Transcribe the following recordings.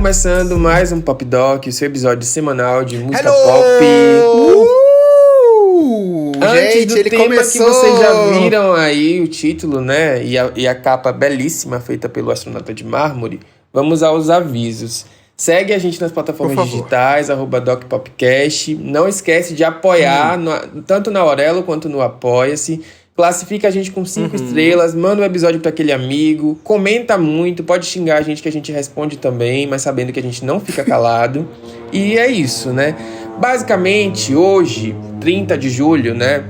começando mais um Pop Doc, o seu episódio semanal de música Hello! pop. Antes Gente, do ele tema começou! que vocês já viram aí, o título, né? E a capa belíssima feita pelo astronauta de mármore, vamos aos avisos. Segue a gente nas plataformas digitais, @DocPopcast. Não esquece de apoiar, tanto na Aurelo quanto no Apoia-se. Classifica a gente com 5 estrelas, manda um episódio para aquele amigo, comenta muito, pode xingar a gente que a gente responde também, mas sabendo que a gente não fica calado. E é isso, né? Basicamente, hoje, 30 de julho, né?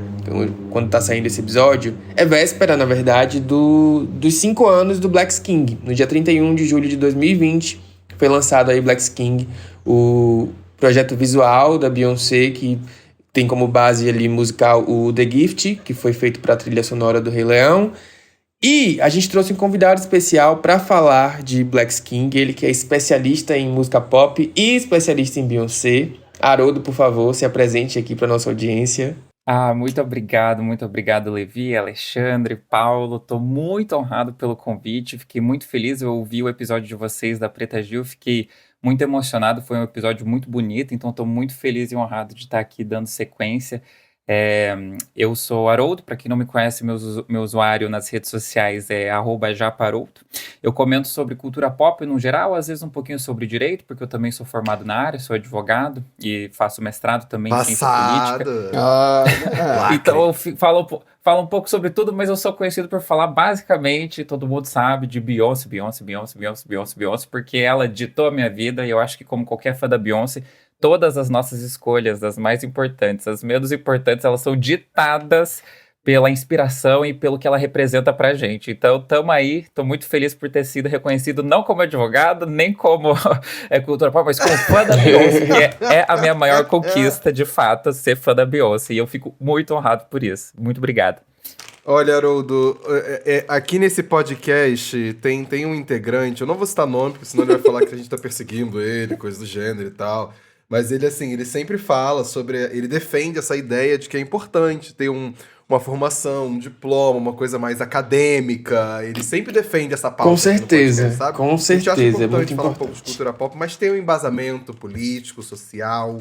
Quando tá saindo esse episódio, é véspera, na verdade, dos 5 anos do Black King. No dia 31 de julho de 2020, foi lançado aí Black King, o projeto visual da Beyoncé, que tem como base ali musical o The Gift, que foi feito para a trilha sonora do Rei Leão. E a gente trouxe um convidado especial para falar de Black King, ele que é especialista em música pop e especialista em Beyoncé. Haroldo, por favor, se apresente aqui para nossa audiência. Muito obrigado, Levi, Alexandre, Paulo. Tô muito honrado pelo convite, fiquei muito feliz. Eu ouvi o episódio de vocês da Preta Gil, fiquei muito emocionado, foi um episódio muito bonito, então estou muito feliz e honrado de estar aqui dando sequência. Eu sou Haroldo, para quem não me conhece, meu usuário nas redes sociais é @japarouto. Eu comento sobre cultura pop no geral, às vezes um pouquinho sobre direito, porque eu também sou formado na área, sou advogado e faço mestrado também em ciência política. Então eu falo um pouco sobre tudo, mas eu sou conhecido por falar basicamente, todo mundo sabe, de Beyoncé, porque ela ditou a minha vida, e eu acho que como qualquer fã da Beyoncé, todas as nossas escolhas, as mais importantes, as menos importantes, elas são ditadas pela inspiração e pelo que ela representa pra gente. Então, tamo aí, tô muito feliz por ter sido reconhecido não como advogado, nem como cultura pop, mas como fã da Beyoncé, que é a minha maior conquista, de fato, ser fã da Beyoncé, e eu fico muito honrado por isso. Muito obrigado. Olha, Haroldo, aqui nesse podcast tem um integrante, eu não vou citar nome, porque senão ele vai falar que a gente tá perseguindo ele, coisa do gênero e tal. Mas ele, assim, ele sempre fala ele defende essa ideia de que é importante ter uma formação, um diploma, uma coisa mais acadêmica. Ele sempre defende essa pauta. Com certeza, podcast, sabe? com certeza. A gente acha importante é muito falar importante. um pouco de cultura pop, mas tem um embasamento político, social,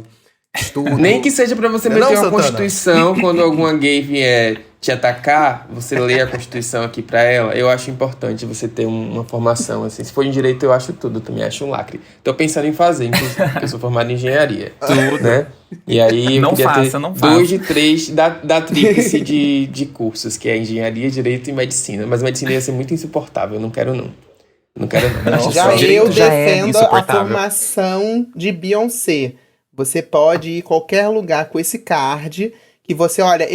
estudo. Nem que seja pra você Não, meter uma Santana? Constituição, quando alguma gay vier te atacar, você lê a Constituição aqui pra ela. Eu acho importante você ter uma formação, assim. Se for em direito, eu acho tudo, também acho um lacre. Tô pensando em fazer, inclusive, porque eu sou formado em engenharia. Tudo. Né? E aí eu Não queria faça, ter 2 de 3 da tríplice de cursos, que é engenharia, direito e medicina. Mas medicina ia ser muito insuportável, eu não quero não. Já eu direito já é defendo a insuportável. formação de Beyoncé. Você pode ir em qualquer lugar com esse card que você, olha,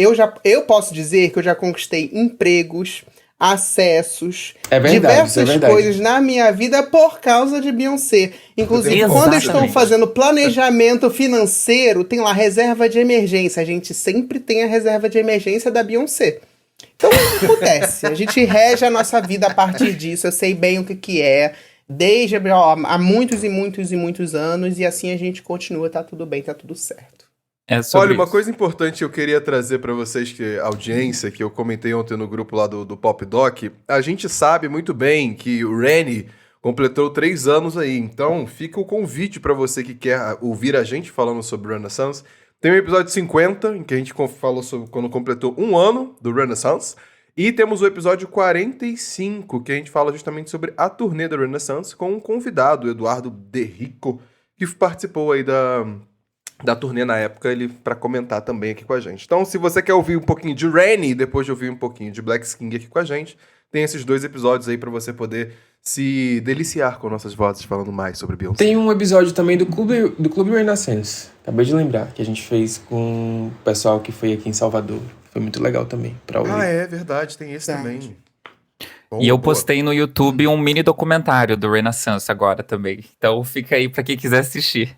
eu posso dizer que eu já conquistei empregos, acessos, diversas coisas na minha vida por causa de Beyoncé. Inclusive, quando eu estou fazendo planejamento financeiro, tem lá reserva de emergência. A gente sempre tem a reserva de emergência da Beyoncé. Então, o que acontece? A gente rege a nossa vida a partir disso. Eu sei bem o que é. Desde há muitos e muitos e muitos anos. E assim a gente continua. Tá tudo bem, tá tudo certo. Olha, uma coisa importante que eu queria trazer pra vocês, que audiência, que eu comentei ontem no grupo lá do Pop Doc, a gente sabe muito bem que o Rennie completou 3 anos aí, então fica o convite pra você que quer ouvir a gente falando sobre Renaissance. Tem o episódio 50, em que a gente falou sobre quando completou 1 ano do Renaissance, e temos o episódio 45, que a gente fala justamente sobre a turnê da Renaissance, com um convidado, Eduardo De Rico, que participou aí da turnê na época, ele para comentar também aqui com a gente. Então, se você quer ouvir um pouquinho de Rennie, depois de ouvir um pouquinho de Black King aqui com a gente, tem esses 2 episódios aí para você poder se deliciar com nossas vozes falando mais sobre Beyoncé. Tem um episódio também do Clube Renaissance. Acabei de lembrar, que a gente fez com o pessoal que foi aqui em Salvador. Foi muito legal também pra ouvir. É verdade, tem esse também. Bom, E eu postei no YouTube um mini documentário do Renaissance agora também. Então fica aí pra quem quiser assistir.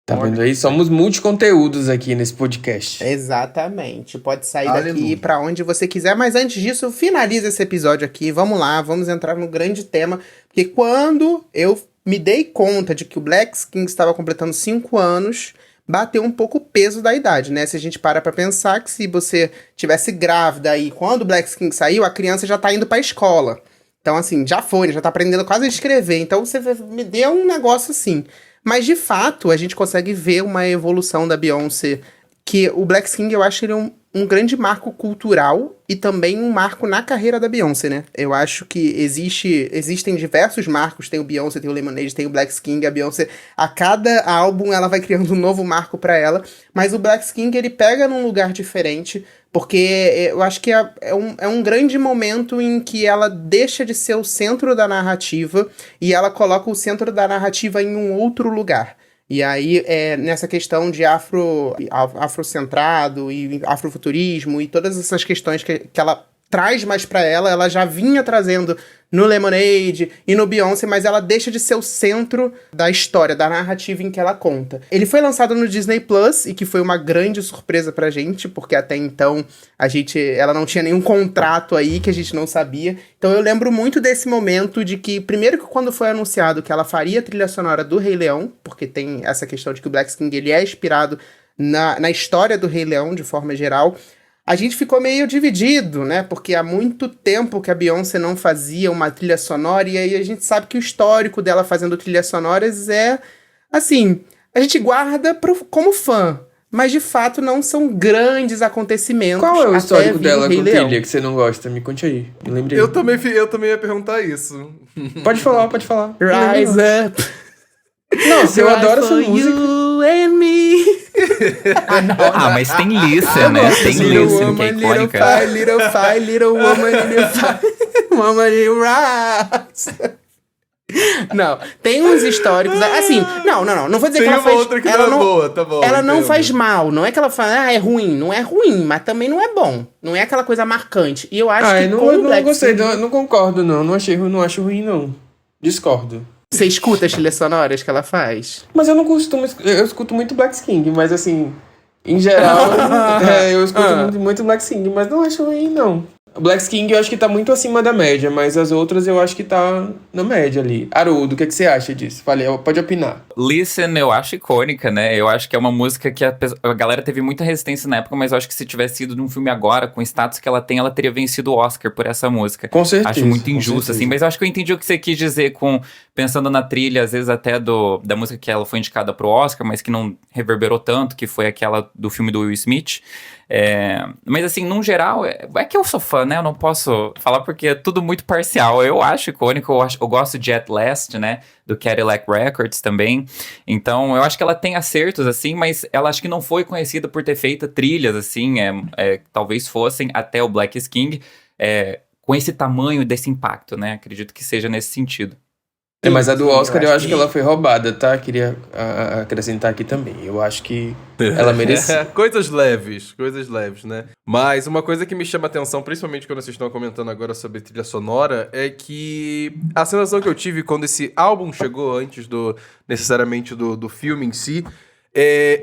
Tá vendo aí? Somos multiconteúdos aqui nesse podcast. Exatamente. Pode sair daqui pra onde você quiser. Mas antes disso, finaliza esse episódio aqui. Vamos lá, vamos entrar no grande tema. Porque quando eu me dei conta de que o Black King estava completando 5 anos, bateu um pouco o peso da idade, né? Se a gente para pra pensar que se você tivesse grávida aí, quando o Black King saiu, a criança já tá indo pra escola. Então, assim, já foi, né? Já tá aprendendo quase a escrever. Então, você me deu um negócio assim. Mas, de fato, a gente consegue ver uma evolução da Beyoncé. Que o Black King, eu acho que ele é um grande marco cultural e também um marco na carreira da Beyoncé, né? Eu acho que existem diversos marcos. Tem o Beyoncé, tem o Lemonade, tem o Black King. A Beyoncé, a cada álbum, ela vai criando um novo marco pra ela. Mas o Black King, ele pega num lugar diferente. Porque eu acho que é um grande momento em que ela deixa de ser o centro da narrativa e ela coloca o centro da narrativa em um outro lugar. E aí, nessa questão de afrocentrado e afrofuturismo e todas essas questões que ela traz mais pra ela, ela já vinha trazendo no Lemonade e no Beyoncé, mas ela deixa de ser o centro da história, da narrativa em que ela conta. Ele foi lançado no Disney Plus, e que foi uma grande surpresa pra gente, porque até então ela não tinha nenhum contrato aí que a gente não sabia. Então eu lembro muito desse momento de que, primeiro que quando foi anunciado que ela faria a trilha sonora do Rei Leão, porque tem essa questão de que o Black King ele é inspirado na história do Rei Leão, de forma geral, a gente ficou meio dividido, né? Porque há muito tempo que a Beyoncé não fazia uma trilha sonora, e aí a gente sabe que o histórico dela fazendo trilhas sonoras é, assim, a gente guarda como fã, mas de fato não são grandes acontecimentos. Qual é o histórico dela com Leão. trilha que você não gosta? Me conte aí, me lembrei. Eu também ia perguntar isso. Pode falar. Rise up. Nossa, eu adoro essa for música. you and me. Mas tem Listen, né? Tem Listen, que é icônica. Little fire, little woman, little fire, woman in rise. Não, tem uns históricos, assim, não vou dizer Tem que ela uma faz... outra que ela não é boa, tá bom. Ela não entendo. faz mal, não é que ela fala, é ruim, não é ruim, mas também não é bom, não é aquela coisa marcante. E eu acho que Eu com o não Black gostei, King, não concordo, não achei ruim, não acho ruim, não. Discordo. você escuta as trilhas sonoras que ela faz? Mas eu não costumo, eu escuto muito Black King, mas assim, em geral, eu escuto muito Black King, mas não acho ruim, não. O Black King eu acho que tá muito acima da média, mas as outras eu acho que tá na média ali. Haroldo, o que você acha disso? Pode opinar. Listen, eu acho icônica, né? Eu acho que é uma música que a galera teve muita resistência na época, mas eu acho que se tivesse sido num filme agora, com o status que ela tem, ela teria vencido o Oscar por essa música. Com certeza. Acho muito injusto, assim, mas eu acho que eu entendi o que você quis dizer pensando na trilha, às vezes até da música que ela foi indicada pro Oscar, mas que não reverberou tanto, que foi aquela do filme do Will Smith. Mas assim, num geral, é que eu sou fã, né? Eu não posso falar porque é tudo muito parcial. Eu acho icônico, eu gosto de At Last, né? Do Cadillac Records também. Então, eu acho que ela tem acertos, assim, mas ela acho que não foi conhecida por ter feito trilhas, assim, talvez fossem até o Black King, com esse tamanho desse impacto, né? Acredito que seja nesse sentido. Mas a do Oscar eu acho que ela foi roubada, tá? Queria acrescentar aqui também. Eu acho que ela merecia. Coisas leves, né? Mas uma coisa que me chama a atenção, principalmente quando vocês estão comentando agora sobre trilha sonora, é que a sensação que eu tive quando esse álbum chegou, antes necessariamente do filme em si,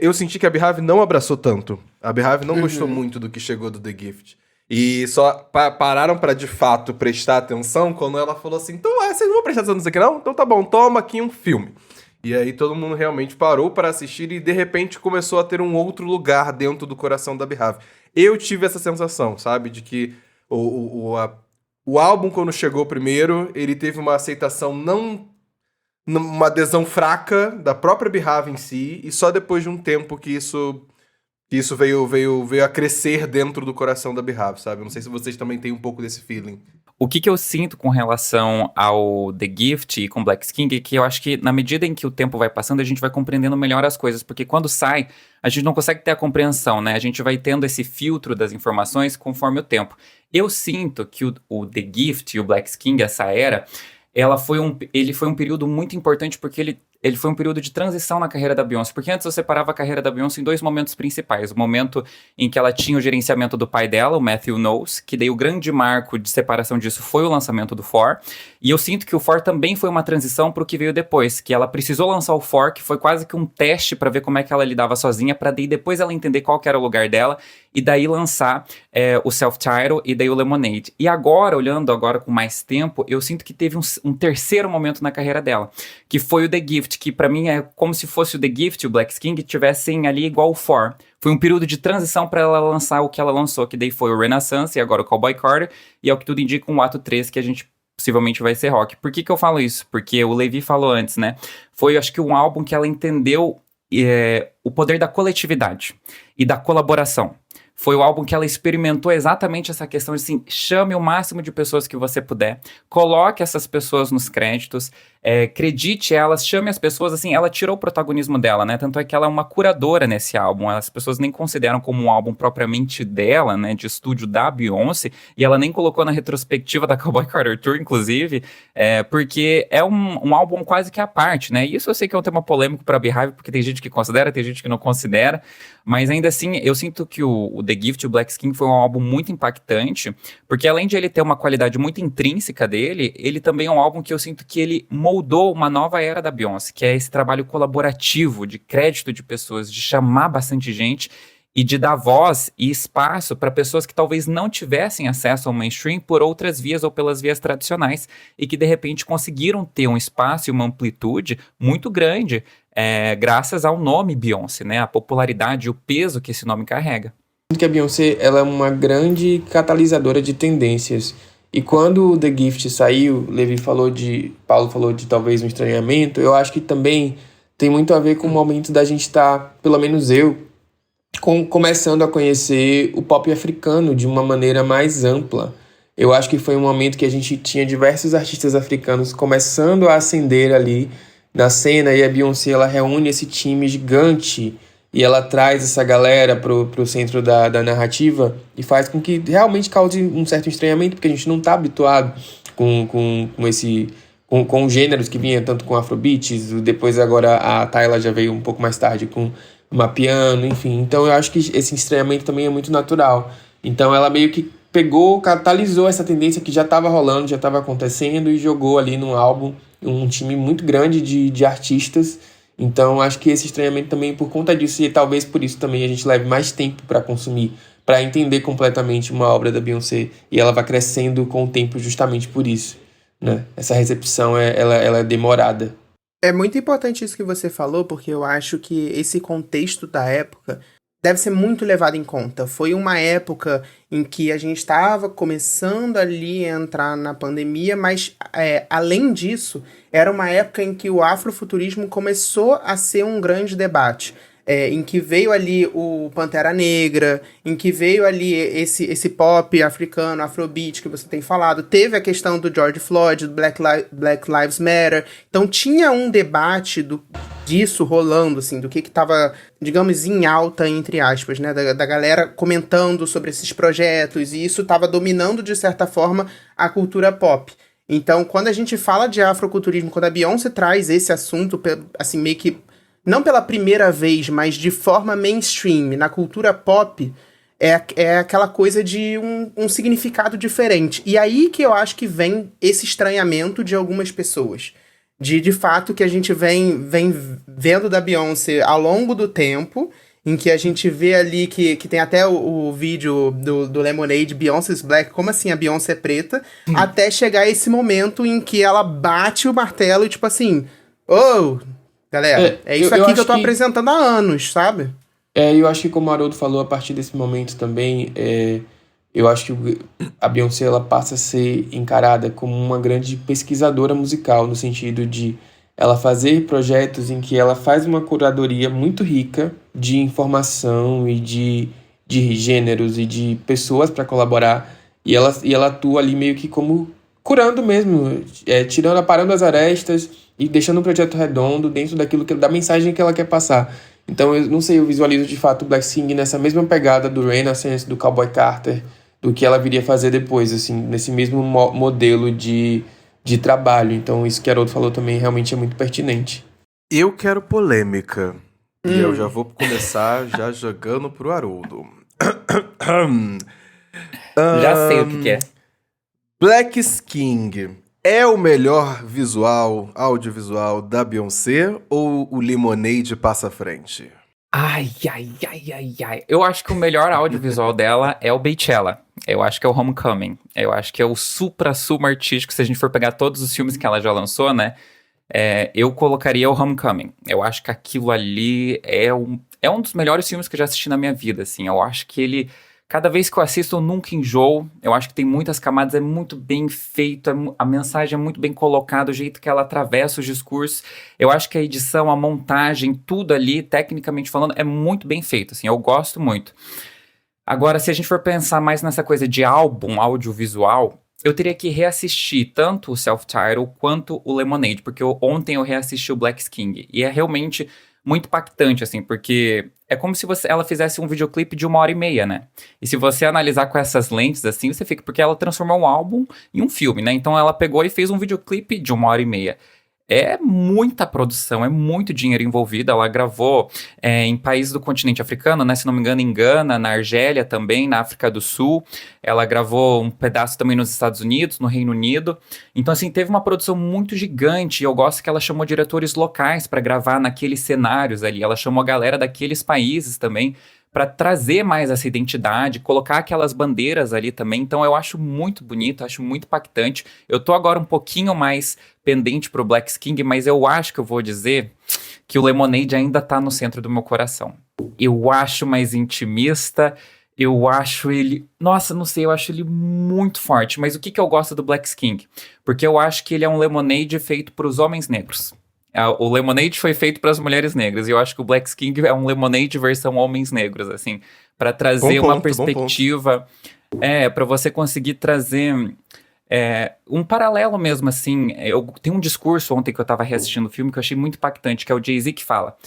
eu senti que a Beehive não abraçou tanto. A Beehive não gostou muito do que chegou do The Gift. E só pararam pra, de fato, prestar atenção quando ela falou assim, então, vocês não vão prestar atenção nisso aqui não? Então tá bom, toma aqui um filme. E aí todo mundo realmente parou para assistir e, de repente, começou a ter um outro lugar dentro do coração da Beehive. Eu tive essa sensação, sabe? De que o álbum, quando chegou primeiro, ele teve uma aceitação uma adesão fraca da própria Beehive em si, e só depois de um tempo que isso veio a crescer dentro do coração da Beehive, sabe? Eu não sei se vocês também têm um pouco desse feeling. O que eu sinto com relação ao The Gift e com Black King é que eu acho que na medida em que o tempo vai passando, a gente vai compreendendo melhor as coisas, porque quando sai, a gente não consegue ter a compreensão, né? A gente vai tendo esse filtro das informações conforme o tempo. Eu sinto que o The Gift e o Black King, essa era, ele foi um período muito importante porque ele foi um período de transição na carreira da Beyoncé, porque antes eu separava a carreira da Beyoncé em dois momentos principais. O momento em que ela tinha o gerenciamento do pai dela, o Matthew Knowles, que daí o grande marco de separação disso foi o lançamento do For, e eu sinto que o For também foi uma transição para o que veio depois, que ela precisou lançar o For, que foi quase que um teste para ver como é que ela lidava sozinha, para daí depois ela entender qual que era o lugar dela, e daí lançar o Self-Title e daí o Lemonade. E agora, olhando agora com mais tempo, eu sinto que teve um terceiro momento na carreira dela, que foi o The Gift, que pra mim é como se fosse o The Gift e o Black King tivessem ali igual o For. Foi um período de transição pra ela lançar o que ela lançou, que daí foi o Renaissance e agora o Cowboy Carter, e é o que tudo indica um ato 3 que a gente possivelmente vai ser rock. Por que eu falo isso? Porque o Levi falou antes, né? Foi, acho que, um álbum que ela entendeu o poder da coletividade e da colaboração. Foi o álbum que ela experimentou exatamente essa questão de, assim, chame o máximo de pessoas que você puder, coloque essas pessoas nos créditos, acredite elas, chame as pessoas, assim, ela tirou o protagonismo dela, né? Tanto é que ela é uma curadora nesse álbum, as pessoas nem consideram como um álbum propriamente dela, né? De estúdio da Beyoncé, e ela nem colocou na retrospectiva da Cowboy Carter Tour, inclusive, porque é um álbum quase que à parte, né? E isso eu sei que é um tema polêmico para Beehive, porque tem gente que considera, tem gente que não considera, mas ainda assim, eu sinto que o The Gift, o Black Skin, foi um álbum muito impactante, porque além de ele ter uma qualidade muito intrínseca dele, ele também é um álbum que eu sinto que ele moldou uma nova era da Beyoncé, que é esse trabalho colaborativo, de crédito de pessoas, de chamar bastante gente e de dar voz e espaço para pessoas que talvez não tivessem acesso ao mainstream por outras vias ou pelas vias tradicionais e que de repente conseguiram ter um espaço e uma amplitude muito grande graças ao nome Beyoncé, né? A popularidade e o peso que esse nome carrega. Que a Beyoncé, ela é uma grande catalisadora de tendências. E quando o The Gift saiu, Paulo falou de talvez um estranhamento, eu acho que também tem muito a ver com o momento da gente estar, pelo menos eu, começando a conhecer o pop africano de uma maneira mais ampla. Eu acho que foi um momento que a gente tinha diversos artistas africanos começando a ascender ali na cena, e a Beyoncé, ela reúne esse time gigante e ela traz essa galera pro centro da narrativa e faz com que realmente cause um certo estranhamento, porque a gente não está habituado com gêneros que vinha tanto com afrobeats, depois agora a Tyla já veio um pouco mais tarde com mapiano, enfim. Então eu acho que esse estranhamento também é muito natural. Então ela meio que catalisou essa tendência que já estava rolando, já estava acontecendo e jogou ali no álbum um time muito grande de artistas. Então, acho que esse estranhamento também por conta disso, e talvez por isso também a gente leve mais tempo para consumir, para entender completamente uma obra da Beyoncé, e ela vai crescendo com o tempo justamente por isso, né? Essa recepção, ela é demorada. É muito importante isso que você falou, porque eu acho que esse contexto da época deve ser muito levado em conta. Foi uma época em que a gente estava começando ali a entrar na pandemia, mas além disso, era uma época em que o afrofuturismo começou a ser um grande debate. Em que veio ali o Pantera Negra, em que veio ali esse pop africano, afrobeat que você tem falado. Teve a questão do George Floyd, do Black Lives Matter. Então tinha um debate disso rolando, assim, do que estava, digamos, em alta, entre aspas, né? Da galera comentando sobre esses projetos, e isso estava dominando, de certa forma, a cultura pop. Então, quando a gente fala de afroculturismo, quando a Beyoncé traz esse assunto, assim, meio que não pela primeira vez, mas de forma mainstream, na cultura pop, é aquela coisa de um significado diferente. E aí que eu acho que vem esse estranhamento de algumas pessoas. De fato, que a gente vem vendo da Beyoncé ao longo do tempo, em que a gente vê ali que tem até o vídeo do Lemonade, Beyoncé's Black, como assim a Beyoncé é preta, até chegar esse momento em que ela bate o martelo e tipo assim, galera, é isso aqui que eu tô apresentando há anos, sabe? Eu acho que como o Haroldo falou, a partir desse momento também, eu acho que a Beyoncé, ela passa a ser encarada como uma grande pesquisadora musical, no sentido de ela fazer projetos em que ela faz uma curadoria muito rica de informação e de gêneros e de pessoas para colaborar, e ela atua ali meio que como curando mesmo, aparando as arestas e deixando um projeto redondo dentro da mensagem que ela quer passar. Então, eu não sei, eu visualizo de fato o Black Skin nessa mesma pegada do Renaissance, do Cowboy Carter, do que ela viria fazer depois, assim, nesse mesmo modelo de trabalho. Então, isso que a Haroldo falou também realmente é muito pertinente. Eu quero polêmica. E eu já vou começar já jogando pro Haroldo. Já sei o que é. Black Skin é o melhor audiovisual da Beyoncé ou o Lemonade passa à frente? Ai. Eu acho que o melhor audiovisual dela é o Beychella. Eu acho que é o Homecoming. Eu acho que é o supra-sumo artístico. Se a gente for pegar todos os filmes que ela já lançou, né? Eu colocaria o Homecoming. Eu acho que aquilo ali é um dos melhores filmes que eu já assisti na minha vida, assim. Eu acho que ele Cada vez que eu assisto, eu nunca enjoo. Eu acho que tem muitas camadas, é muito bem feito, a mensagem é muito bem colocada, o jeito que ela atravessa os discursos. Eu acho que a edição, a montagem, tudo ali, tecnicamente falando, é muito bem feito, assim, eu gosto muito. Agora, se a gente for pensar mais nessa coisa de álbum audiovisual, eu teria que reassistir tanto o Self-Titled quanto o Lemonade, porque ontem eu reassisti o Black King, e é realmente muito impactante, assim, porque é como se ela fizesse um videoclipe de 1h30, né? E se você analisar com essas lentes, assim, você fica... Porque ela transformou um álbum em um filme, né? Então ela pegou e fez um videoclipe de 1h30. É muita produção, é muito dinheiro envolvido. Ela gravou em países do continente africano, né? Se não me engano, em Gana, na Argélia também, na África do Sul. Ela gravou um pedaço também nos Estados Unidos, no Reino Unido. Então, assim, teve uma produção muito gigante. Eu gosto que ela chamou diretores locais para gravar naqueles cenários ali. Ela chamou a galera daqueles países também para trazer mais essa identidade, colocar aquelas bandeiras ali também. Então eu acho muito bonito, acho muito impactante. Eu tô agora um pouquinho mais pendente pro Black King, mas eu acho que eu vou dizer que o Lemonade ainda tá no centro do meu coração. Eu acho mais intimista, eu acho ele... Nossa, não sei, eu acho ele muito forte. Mas o que eu gosto do Black King? Porque eu acho que ele é um Lemonade feito pros homens negros. O Lemonade foi feito para as mulheres negras, e eu acho que o Black King é um Lemonade versão homens negros, assim, para trazer uma perspectiva, para você conseguir trazer um paralelo mesmo, assim. Eu tenho um discurso ontem que eu estava reassistindo o filme que eu achei muito impactante, que é o Jay-Z que fala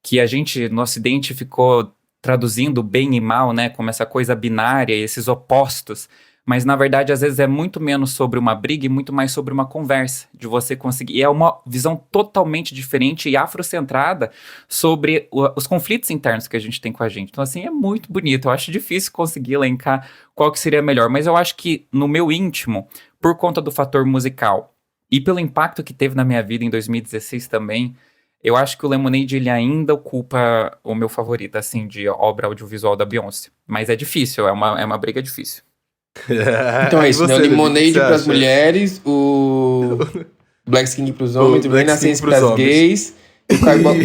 que a gente, no Ocidente, ficou traduzindo bem e mal, né, como essa coisa binária, esses opostos. Mas, na verdade, às vezes é muito menos sobre uma briga e muito mais sobre uma conversa, de você conseguir... E é uma visão totalmente diferente e afrocentrada sobre os conflitos internos que a gente tem com a gente. Então, assim, é muito bonito. Eu acho difícil conseguir elencar qual que seria melhor. Mas eu acho que, no meu íntimo, por conta do fator musical e pelo impacto que teve na minha vida em 2016 também, eu acho que o Lemonade, ele ainda ocupa o meu favorito, assim, de obra audiovisual da Beyoncé. Mas é difícil, é uma briga difícil. Então é isso, né? O Lemonade pras mulheres, o Black King pros homens, o Renascença pras gays, e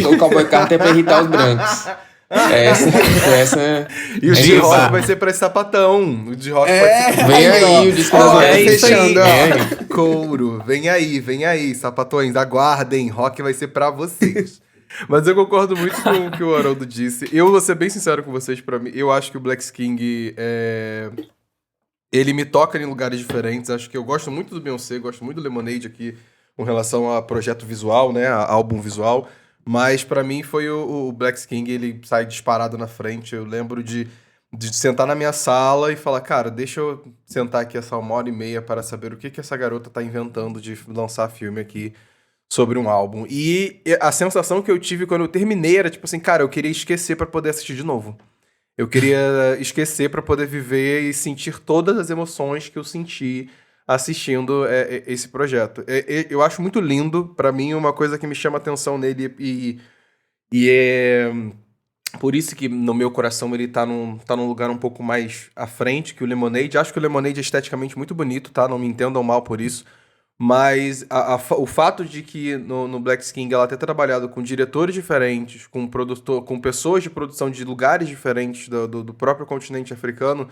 o Cowboy Carter pra irritar os brancos. Essa e o de rock vai ser pra esse sapatão. O de rock pode ser... Vem aí o disco das mulheres. Fechando, couro. Vem aí, sapatões. Aguardem, rock vai ser pra vocês. Mas eu concordo muito com o que o Haroldo disse. Eu vou ser bem sincero com vocês, pra mim. Eu acho que o Black King ele me toca em lugares diferentes. Acho que eu gosto muito do Beyoncé, gosto muito do Lemonade aqui com relação a projeto visual, né? A álbum visual. Mas pra mim foi o Black King, ele sai disparado na frente. Eu lembro de sentar na minha sala e falar, cara, deixa eu sentar aqui essa 1h30 para saber o que essa garota tá inventando de lançar filme aqui sobre um álbum. E a sensação que eu tive quando eu terminei era tipo assim, cara, eu queria esquecer pra poder assistir de novo. Eu queria esquecer pra poder viver e sentir todas as emoções que eu senti assistindo esse projeto. Eu acho muito lindo, pra mim, uma coisa que me chama atenção nele e é por isso que no meu coração ele tá num lugar um pouco mais à frente que o Lemonade. Acho que o Lemonade é esteticamente muito bonito, tá? Não me entendam mal por isso. Mas o fato de que no Black King ela ter trabalhado com diretores diferentes, com pessoas de produção de lugares diferentes do próprio continente africano,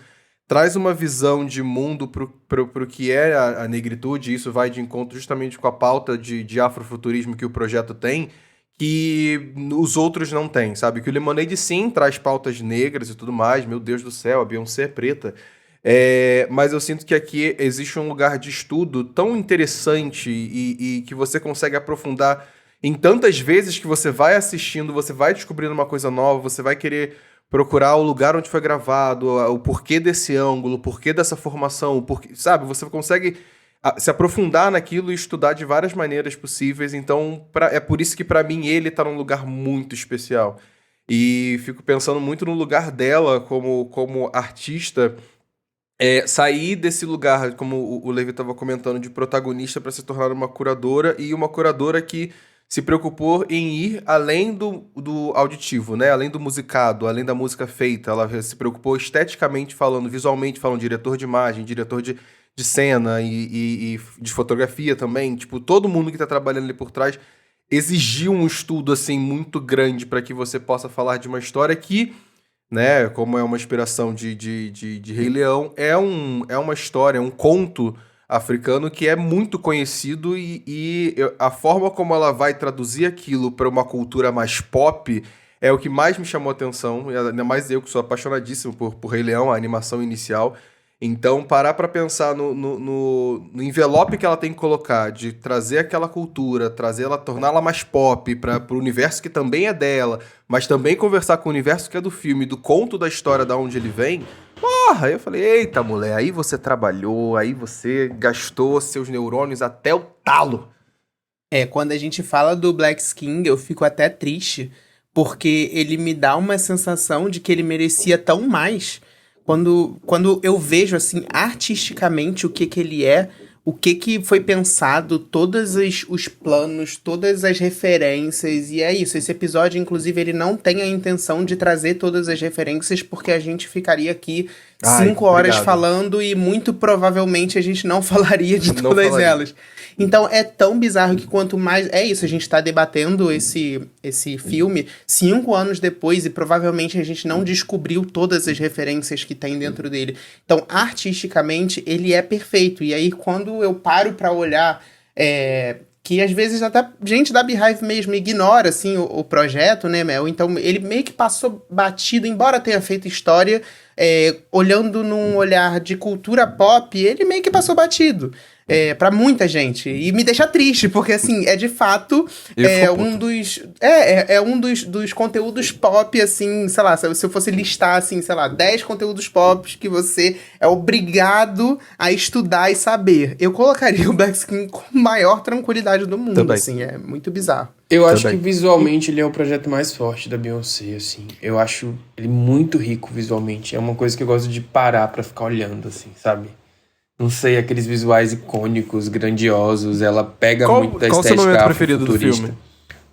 traz uma visão de mundo pro que é a negritude, e isso vai de encontro justamente com a pauta de afrofuturismo que o projeto tem, que os outros não têm, sabe? Que o Lemonade sim traz pautas negras e tudo mais, meu Deus do céu, a Beyoncé é preta. Mas eu sinto que aqui existe um lugar de estudo tão interessante e que você consegue aprofundar em tantas vezes que você vai assistindo, você vai descobrindo uma coisa nova, você vai querer procurar o lugar onde foi gravado, o porquê desse ângulo, o porquê dessa formação, o porquê, sabe? Você consegue se aprofundar naquilo e estudar de várias maneiras possíveis. Então, é por isso que pra mim ele tá num lugar muito especial. E fico pensando muito no lugar dela como artista, sair desse lugar, como o Levi estava comentando, de protagonista para se tornar uma curadora, e uma curadora que se preocupou em ir além do auditivo, né? Além do musicado, além da música feita. Ela se preocupou esteticamente falando, visualmente falando, diretor de imagem, diretor de cena e de fotografia também. Tipo, todo mundo que está trabalhando ali por trás exigiu um estudo assim muito grande para que você possa falar de uma história que né? Como é uma inspiração de Rei Leão, é uma história, é um conto africano que é muito conhecido a forma como ela vai traduzir aquilo para uma cultura mais pop é o que mais me chamou a atenção, ainda mais eu que sou apaixonadíssimo por Rei Leão, a animação inicial. Então, parar para pensar no envelope que ela tem que colocar, de trazer aquela cultura, trazer ela, torná-la mais pop para o universo que também é dela, mas também conversar com o universo que é do filme, do conto da história da onde ele vem. Porra, aí eu falei, eita, mulher, aí você trabalhou, aí você gastou seus neurônios até o talo. Quando a gente fala do Black King, eu fico até triste, porque ele me dá uma sensação de que ele merecia tão mais. Quando eu vejo, assim, artisticamente o que ele é, o que foi pensado, todos os planos, todas as referências, e é isso. Esse episódio, inclusive, ele não tem a intenção de trazer todas as referências, porque a gente ficaria aqui 5 horas falando e muito provavelmente a gente não falaria de todas elas. Então é tão bizarro que quanto mais... É isso, a gente tá debatendo esse filme 5 anos depois e provavelmente a gente não descobriu todas as referências que tem dentro dele. Então, artisticamente, ele é perfeito. E aí, quando eu paro pra olhar... que às vezes até gente da Beehive mesmo ignora, assim, o projeto, né, Mel? Então, ele meio que passou batido, embora tenha feito história, olhando num olhar de cultura pop, ele meio que passou batido. Pra muita gente. E me deixa triste, porque, assim, de fato, um dos conteúdos pop, assim, sei lá, se eu fosse listar, assim, sei lá, 10 conteúdos pop que você é obrigado a estudar e saber. Eu colocaria o Black Skin com maior tranquilidade do mundo, Também. assim, é muito bizarro. Eu acho que visualmente ele é o projeto mais forte da Beyoncé, assim. Eu acho ele muito rico visualmente. É uma coisa que eu gosto de parar pra ficar olhando, assim, sabe? Não sei, aqueles visuais icônicos, grandiosos. Ela pega muito da Qual o seu estética momento preferido do afrofuturista.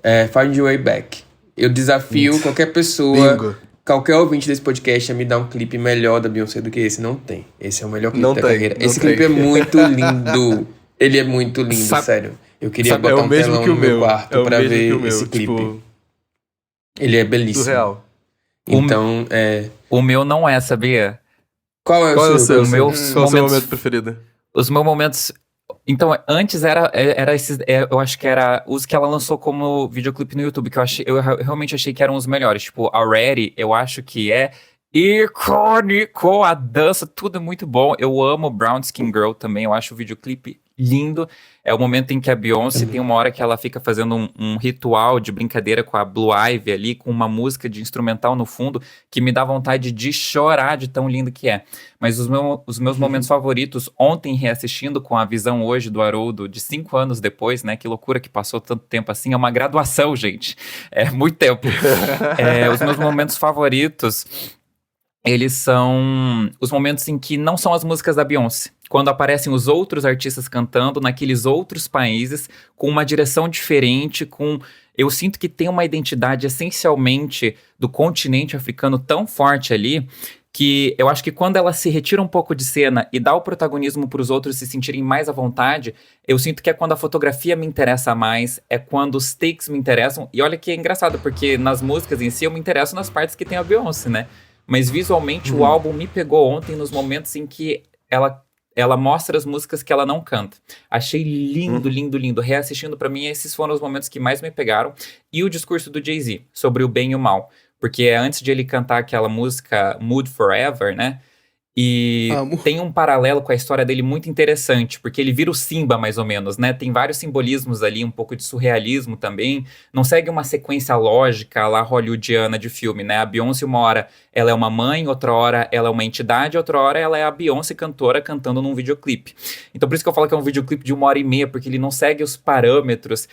filme? Find Your Way Back. Eu desafio qualquer pessoa, Bingo. qualquer ouvinte desse podcast a me dar um clipe melhor da Beyoncé do que esse. Não tem. Esse é o melhor clipe Não da tem, carreira. não Esse tem. clipe é muito lindo. Ele é muito lindo, sério. Eu queria botar um telão no meu quarto pra ver esse clipe. Tipo, Ele é belíssimo. surreal. Então, O meu não é, sabia? Qual é o seu? Qual Qual é o seu momento preferido? Os meus momentos... Então, antes era esses... eu acho que era os que ela lançou como videoclipe no YouTube, que eu realmente achei que eram os melhores. Tipo, Already, eu acho que é icônico, a dança, tudo é muito bom. Eu amo Brown Skin Girl também, eu acho o videoclipe lindo. É o momento em que a Beyoncé tem uma hora que ela fica fazendo um ritual de brincadeira com a Blue Ivy ali, com uma música de instrumental no fundo, que me dá vontade de chorar de tão lindo que é. Mas os meus momentos favoritos, ontem reassistindo com a visão hoje do Haroldo, de 5 anos depois, né? Que loucura que passou tanto tempo assim, é uma graduação, gente. É muito tempo. Os meus momentos favoritos... eles são os momentos em que não são as músicas da Beyoncé. Quando aparecem os outros artistas cantando naqueles outros países, com uma direção diferente, eu sinto que tem uma identidade essencialmente do continente africano tão forte ali, que eu acho que quando ela se retira um pouco de cena e dá o protagonismo para os outros se sentirem mais à vontade, eu sinto que é quando a fotografia me interessa mais, é quando os takes me interessam. E olha que é engraçado, porque nas músicas em si eu me interesso nas partes que tem a Beyoncé, né? Mas visualmente o álbum me pegou ontem nos momentos em que ela mostra as músicas que ela não canta. Achei lindo, lindo, lindo. Reassistindo, pra mim, esses foram os momentos que mais me pegaram. E o discurso do Jay-Z sobre o bem e o mal. Porque é antes de ele cantar aquela música Mood Forever, né? E tem um paralelo com a história dele muito interessante, porque ele vira o Simba, mais ou menos, né? Tem vários simbolismos ali, um pouco de surrealismo também. Não segue uma sequência lógica lá hollywoodiana de filme, né? A Beyoncé, uma hora, ela é uma mãe, outra hora ela é uma entidade, outra hora ela é a Beyoncé cantora cantando num videoclipe. Então por isso que eu falo que é um videoclipe de 1h30, porque ele não segue os parâmetros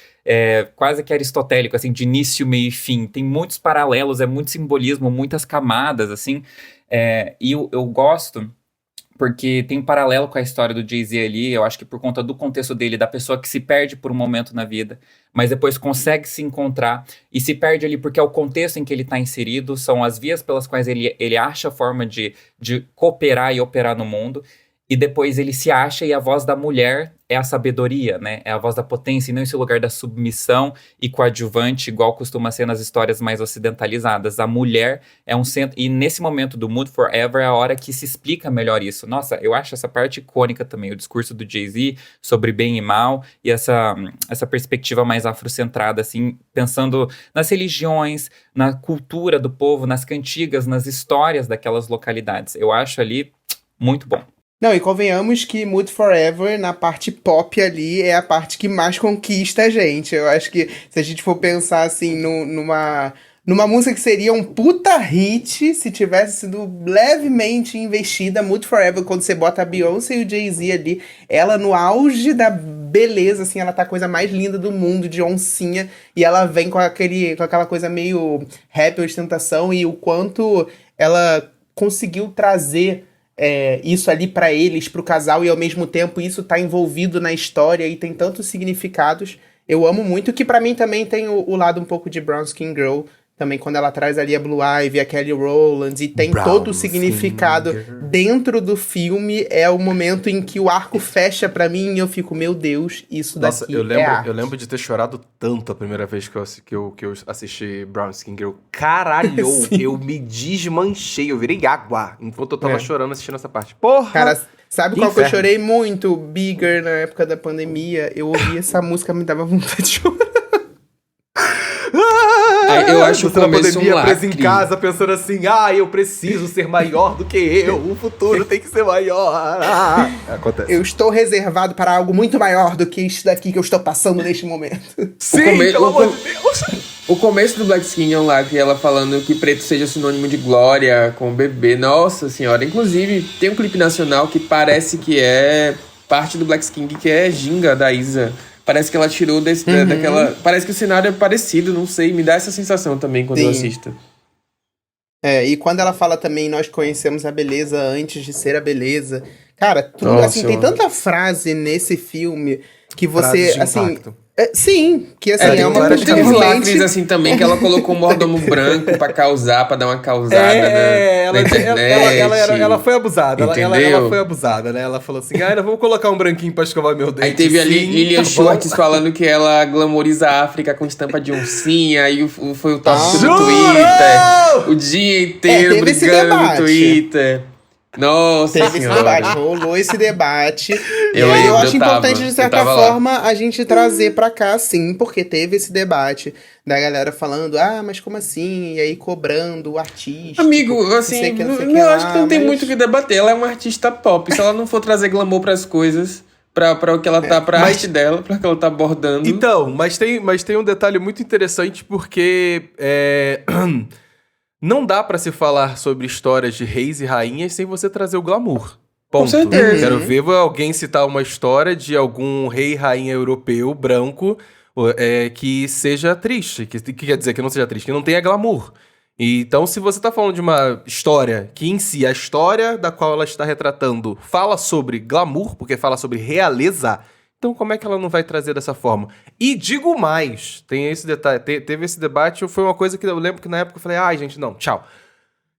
quase que aristotélico, assim, de início, meio e fim. Tem muitos paralelos, é muito simbolismo, muitas camadas, assim... e eu gosto porque tem um paralelo com a história do Jay-Z ali, eu acho que por conta do contexto dele, da pessoa que se perde por um momento na vida, mas depois consegue se encontrar e se perde ali porque é o contexto em que ele está inserido, são as vias pelas quais ele acha a forma de cooperar e operar no mundo. E depois ele se acha e a voz da mulher é a sabedoria, né? É a voz da potência e não esse lugar da submissão e coadjuvante, igual costuma ser nas histórias mais ocidentalizadas. A mulher é um centro... E nesse momento do Mood Forever é a hora que se explica melhor isso. Nossa, eu acho essa parte icônica também. O discurso do Jay-Z sobre bem e mal e essa perspectiva mais afrocentrada, assim, pensando nas religiões, na cultura do povo, nas cantigas, nas histórias daquelas localidades. Eu acho ali muito bom. Não, e convenhamos que Mood Forever, na parte pop ali, é a parte que mais conquista a gente. Eu acho que se a gente for pensar, assim, numa música que seria um puta hit, se tivesse sido levemente investida, Mood Forever, quando você bota a Beyoncé e o Jay-Z ali, ela no auge da beleza, assim, ela tá a coisa mais linda do mundo, de oncinha, e ela vem com aquela coisa meio rap, ostentação, e o quanto ela conseguiu trazer... isso ali pra eles, pro casal, e ao mesmo tempo isso tá envolvido na história e tem tantos significados. Eu amo muito, que pra mim também tem o lado um pouco de Brown Skin Girl, também quando ela traz ali a Blue Ivy, a Kelly Rowland, e tem todo o significado dentro do filme. É o momento em que o arco fecha pra mim e eu fico, meu Deus, isso Nossa, daqui eu lembro de ter chorado tanto a primeira vez que eu assisti Brown Skin Girl. Caralho, eu me desmanchei, eu virei água enquanto eu tava chorando assistindo essa parte. Porra! Cara, sabe qual que eu chorei muito? Bigger, na época da pandemia. Eu ouvi essa música, me dava vontade de chorar. Eu acho Você o começo na pandemia, um preso em lacre. casa, pensando assim, eu preciso ser maior do que eu, o futuro tem que ser maior. Acontece. Eu estou reservado para algo muito maior do que isso daqui que eu estou passando neste momento. Sim, pelo amor de Deus. O começo do Black Skin é um lacre, ela falando que preto seja sinônimo de glória com o bebê. Nossa senhora. Inclusive, tem um clipe nacional que parece que é parte do Black Skin, que é Ginga, da Isa. Parece que ela tirou daquela... Parece que o cenário é parecido, não sei. Me dá essa sensação também quando eu assisto. E quando ela fala também, nós conhecemos a beleza antes de ser a beleza. Cara, tudo Nossa, assim, tem tanta frase nesse filme que você, Frases de assim... impacto. Sim, que assim, Tem uma vários simplesmente... lacres assim também, que ela colocou um mordomo branco pra causar, pra dar uma causada na internet. Ela foi abusada. Entendeu? Ela foi abusada, né? Ela falou assim, vamos colocar um branquinho pra escovar meu dente. Aí teve ali Sim, Lilian tá Schwartz bom. falando que ela glamoriza a África com estampa de oncinha, aí foi o tópico do Jura? Twitter, o dia inteiro teve esse brigando no debate. Twitter. Nossa Teve esse senhora. debate, rolou esse debate. Eu e aí eu lembro, acho eu tava, importante, de eu certa tava lá. forma, a gente trazer pra cá, sim, porque teve esse debate da galera falando, mas como assim? E aí cobrando o artista. Amigo, assim, eu acho que não tem muito o que debater. Ela é uma artista pop. Se ela não for trazer glamour pras coisas, pra o que ela tá, pra arte dela, pra o que ela tá abordando. Então, mas tem um detalhe muito interessante porque não dá pra se falar sobre histórias de reis e rainhas sem você trazer o glamour. Ponto. Com certeza. Quero ver alguém citar uma história de algum rei e rainha europeu branco que seja triste. Que quer dizer que não seja triste, que não tenha glamour. Então, se você tá falando de uma história que em si, a história da qual ela está retratando fala sobre glamour, porque fala sobre realeza, então como é que ela não vai trazer dessa forma? E digo mais, tem esse detalhe, teve esse debate, foi uma coisa que eu lembro que na época eu falei, gente, não, tchau.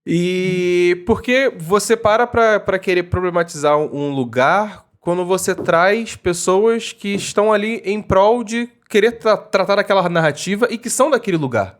E porque você pra querer problematizar um lugar quando você traz pessoas que estão ali em prol de querer tratar aquela narrativa e que são daquele lugar.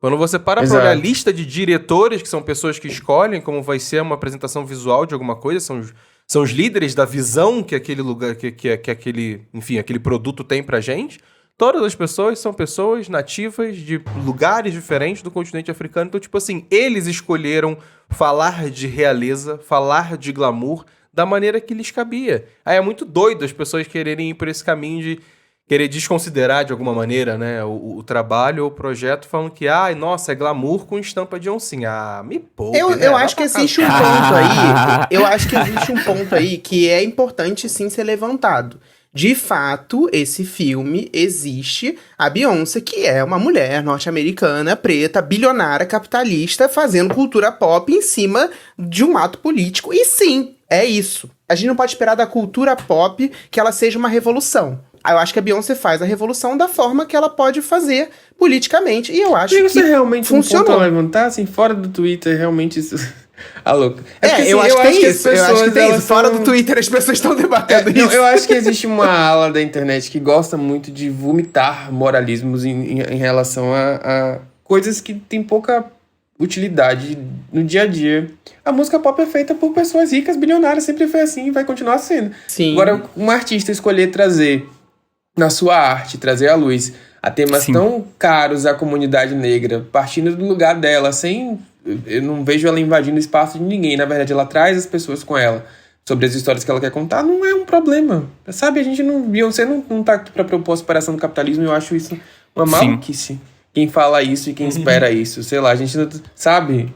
Quando você para pra olhar a lista de diretores, que são pessoas que escolhem como vai ser uma apresentação visual de alguma coisa, são os líderes da visão que aquele lugar, que aquele, enfim, aquele produto tem pra gente. Todas as pessoas são pessoas nativas de lugares diferentes do continente africano. Então, tipo assim, eles escolheram falar de realeza, falar de glamour da maneira que lhes cabia. Aí é muito doido as pessoas quererem ir por esse caminho de querer desconsiderar de alguma maneira, né, o trabalho ou o projeto, falando que, nossa, é glamour com estampa de oncinha. Me poupe, Eu acho que existe um ponto aí. Eu acho que existe um ponto aí que é importante sim ser levantado. De fato, esse filme existe a Beyoncé, que é uma mulher norte-americana, preta, bilionária, capitalista, fazendo cultura pop em cima de um ato político. E sim, é isso. A gente não pode esperar da cultura pop que ela seja uma revolução. Eu acho que a Beyoncé faz a revolução da forma que ela pode fazer politicamente. E eu acho que você realmente funcionou. um ponto a levantar, assim, fora do Twitter, realmente isso... A louca. Porque, eu assim, acho que tem as isso. Eu acho que pessoas, tem elas isso. Fora são- do Twitter, as pessoas estão debatendo Não, isso. eu acho que existe uma ala da internet que gosta muito de vomitar moralismos em relação a coisas que têm pouca utilidade no dia a dia. A música pop é feita por pessoas ricas, bilionárias, sempre foi assim e vai continuar sendo. Sim. Agora, um artista escolher trazer na sua arte, trazer à luz a temas Sim. tão caros à comunidade negra, partindo do lugar dela, sem... Eu não vejo ela invadindo o espaço de ninguém. Na verdade, ela traz as pessoas com ela sobre as histórias que ela quer contar, não é um problema. Sabe, a gente não... Beyoncé não tá aqui pra propor a superação do capitalismo, eu acho isso uma Sim. maluquice. Quem fala isso e quem espera isso, sei lá, a gente não... Sabe?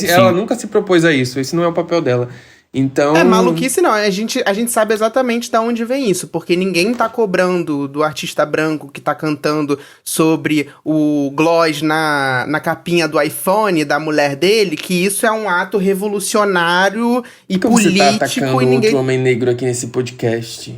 Ela nunca se propôs a isso, esse não é o papel dela. Então... É maluquice não, a gente sabe exatamente de onde vem isso, porque ninguém tá cobrando do artista branco que tá cantando sobre o gloss na capinha do iPhone da mulher dele, que isso é um ato revolucionário e Como você tá político atacando e ninguém... outro homem negro aqui nesse podcast?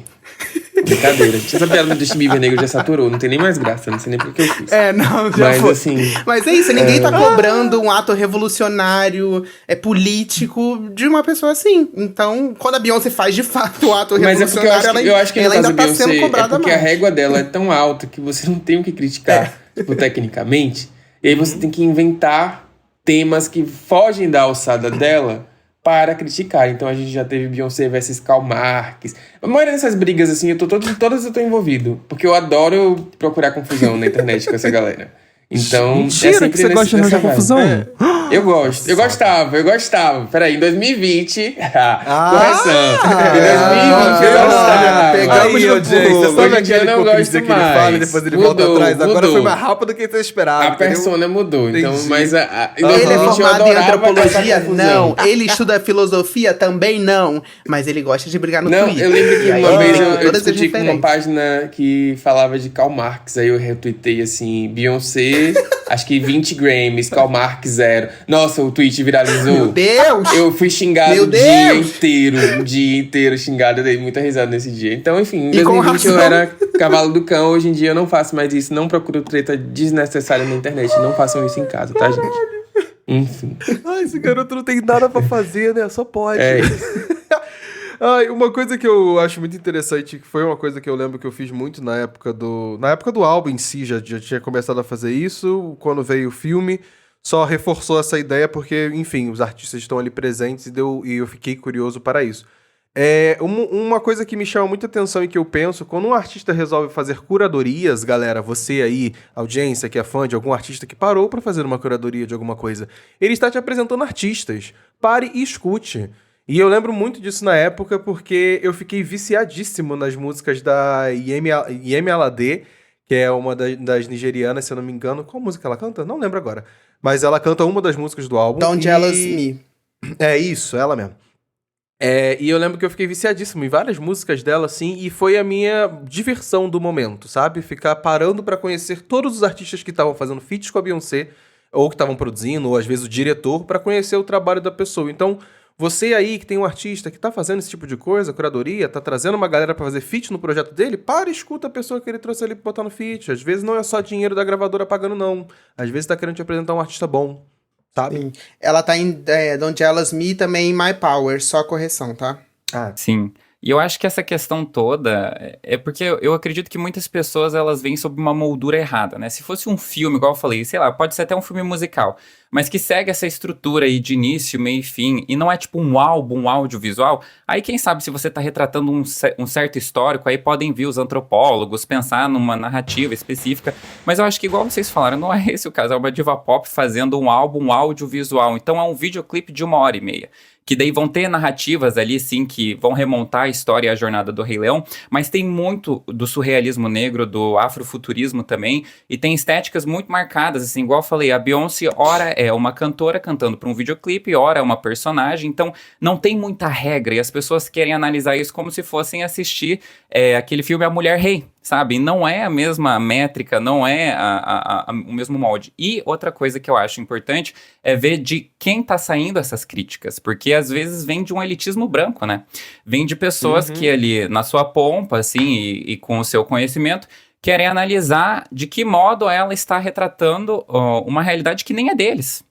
Brincadeira, gente. Essa piada do Justin Bieber negro já saturou, não tem nem mais graça, não sei nem por que eu fiz. Não, já Mas foi. assim... Mas é isso, ninguém tá cobrando um ato revolucionário, político de uma pessoa assim. Então, quando a Beyoncé faz de fato o ato Mas é porque revolucionário, eu acho que no ela caso ainda da tá sendo Beyoncé, é cobrada porque a mais. régua dela é tão alta que você não tem o que criticar, tipo, tecnicamente. E aí você tem que inventar temas que fogem da alçada dela para criticar. Então a gente já teve Beyoncé versus Karl Marx. A maioria dessas brigas, assim, todas eu tô envolvido. Porque eu adoro procurar confusão na internet com essa galera. Então, Mentira, sempre que você gosta de nessa arranjar vibe. confusão. Eu gosto. Eu gostava. Peraí, em 2020... correção. Em 2020 eu gostava. pegamos Aí, no audiência, pulo. sabe Hoje em dia eu aquele não hipocrisia gosto que ele fala e mais. depois ele volta Mudou, atrás? Agora mudou. foi mais rápido do que você esperava. A entendeu? persona mudou, então, Entendi. mas em Ele é 2020 eu formado em adorava antropologia? essa confusão. Não. Ele estuda filosofia? Também não. Mas ele gosta de brigar no Não, Twitter. eu lembro que E aí uma ele vez tem eu todas as discuti com uma referências. página que falava de Karl Marx, aí eu retuitei assim, Beyoncé, acho que 20 Grammys, Karl Marx 0. Nossa, o tweet viralizou. Meu Deus! Eu fui xingado Meu o dia Deus! inteiro xingado, eu dei muita risada nesse dia. Então, enfim, em E com 2020 eu razão. era cavalo do cão, hoje em dia eu não faço mais isso, não procuro treta desnecessária na internet, não façam isso em casa, tá, gente? Enfim. Ai, esse garoto não tem nada pra fazer, né? Só pode. É. Ai, uma coisa que eu acho muito interessante, que foi uma coisa que eu lembro que eu fiz muito na época do álbum em si, já tinha começado a fazer isso, quando veio o filme, só reforçou essa ideia porque, enfim, os artistas estão ali presentes e eu fiquei curioso para isso. Uma coisa que me chama muita atenção e que eu penso, quando um artista resolve fazer curadorias, galera, você aí, audiência que é fã de algum artista que parou para fazer uma curadoria de alguma coisa, ele está te apresentando artistas. Pare e escute. E eu lembro muito disso na época porque eu fiquei viciadíssimo nas músicas da Yemi Alade, que é uma das nigerianas, se eu não me engano. Qual música ela canta? Não lembro agora. Mas ela canta uma das músicas do álbum. Don't Jealous Me. É isso, ela mesmo. E eu lembro que eu fiquei viciadíssimo em várias músicas dela, assim, e foi a minha diversão do momento, sabe? Ficar parando pra conhecer todos os artistas que estavam fazendo feats com a Beyoncé, ou que estavam produzindo, ou às vezes o diretor, pra conhecer o trabalho da pessoa. Então, você aí que tem um artista que tá fazendo esse tipo de coisa, curadoria, tá trazendo uma galera pra fazer feat no projeto dele, para e escuta a pessoa que ele trouxe ali pra botar no feat. Às vezes não é só dinheiro da gravadora pagando, não. Às vezes tá querendo te apresentar um artista bom, sabe? Sim. Ela tá em Don't Jealous Me e também em My Power, só correção, tá? Sim. E eu acho que essa questão toda é porque eu acredito que muitas pessoas elas vêm sob uma moldura errada, né? Se fosse um filme, igual eu falei, sei lá, pode ser até um filme musical, mas que segue essa estrutura aí de início, meio e fim, e não é tipo um álbum, um audiovisual, aí quem sabe se você tá retratando um certo histórico, aí podem vir os antropólogos, pensar numa narrativa específica, mas eu acho que igual vocês falaram, não é esse o caso, é uma diva pop fazendo um álbum audiovisual, então é um videoclipe de 1h30. Que daí vão ter narrativas ali, sim, que vão remontar a história e a jornada do Rei Leão, mas tem muito do surrealismo negro, do afrofuturismo também, e tem estéticas muito marcadas, assim, igual eu falei, a Beyoncé, ora é uma cantora cantando para um videoclipe, ora é uma personagem, então não tem muita regra, e as pessoas querem analisar isso como se fossem assistir aquele filme A Mulher Rei, sabe? Não é a mesma métrica, não é o mesmo molde. E outra coisa que eu acho importante é ver de quem tá saindo essas críticas, porque às vezes vem de um elitismo branco, né? Vem de pessoas que ali, na sua pompa, assim, e com o seu conhecimento, querem analisar de que modo ela está retratando uma realidade que nem é deles.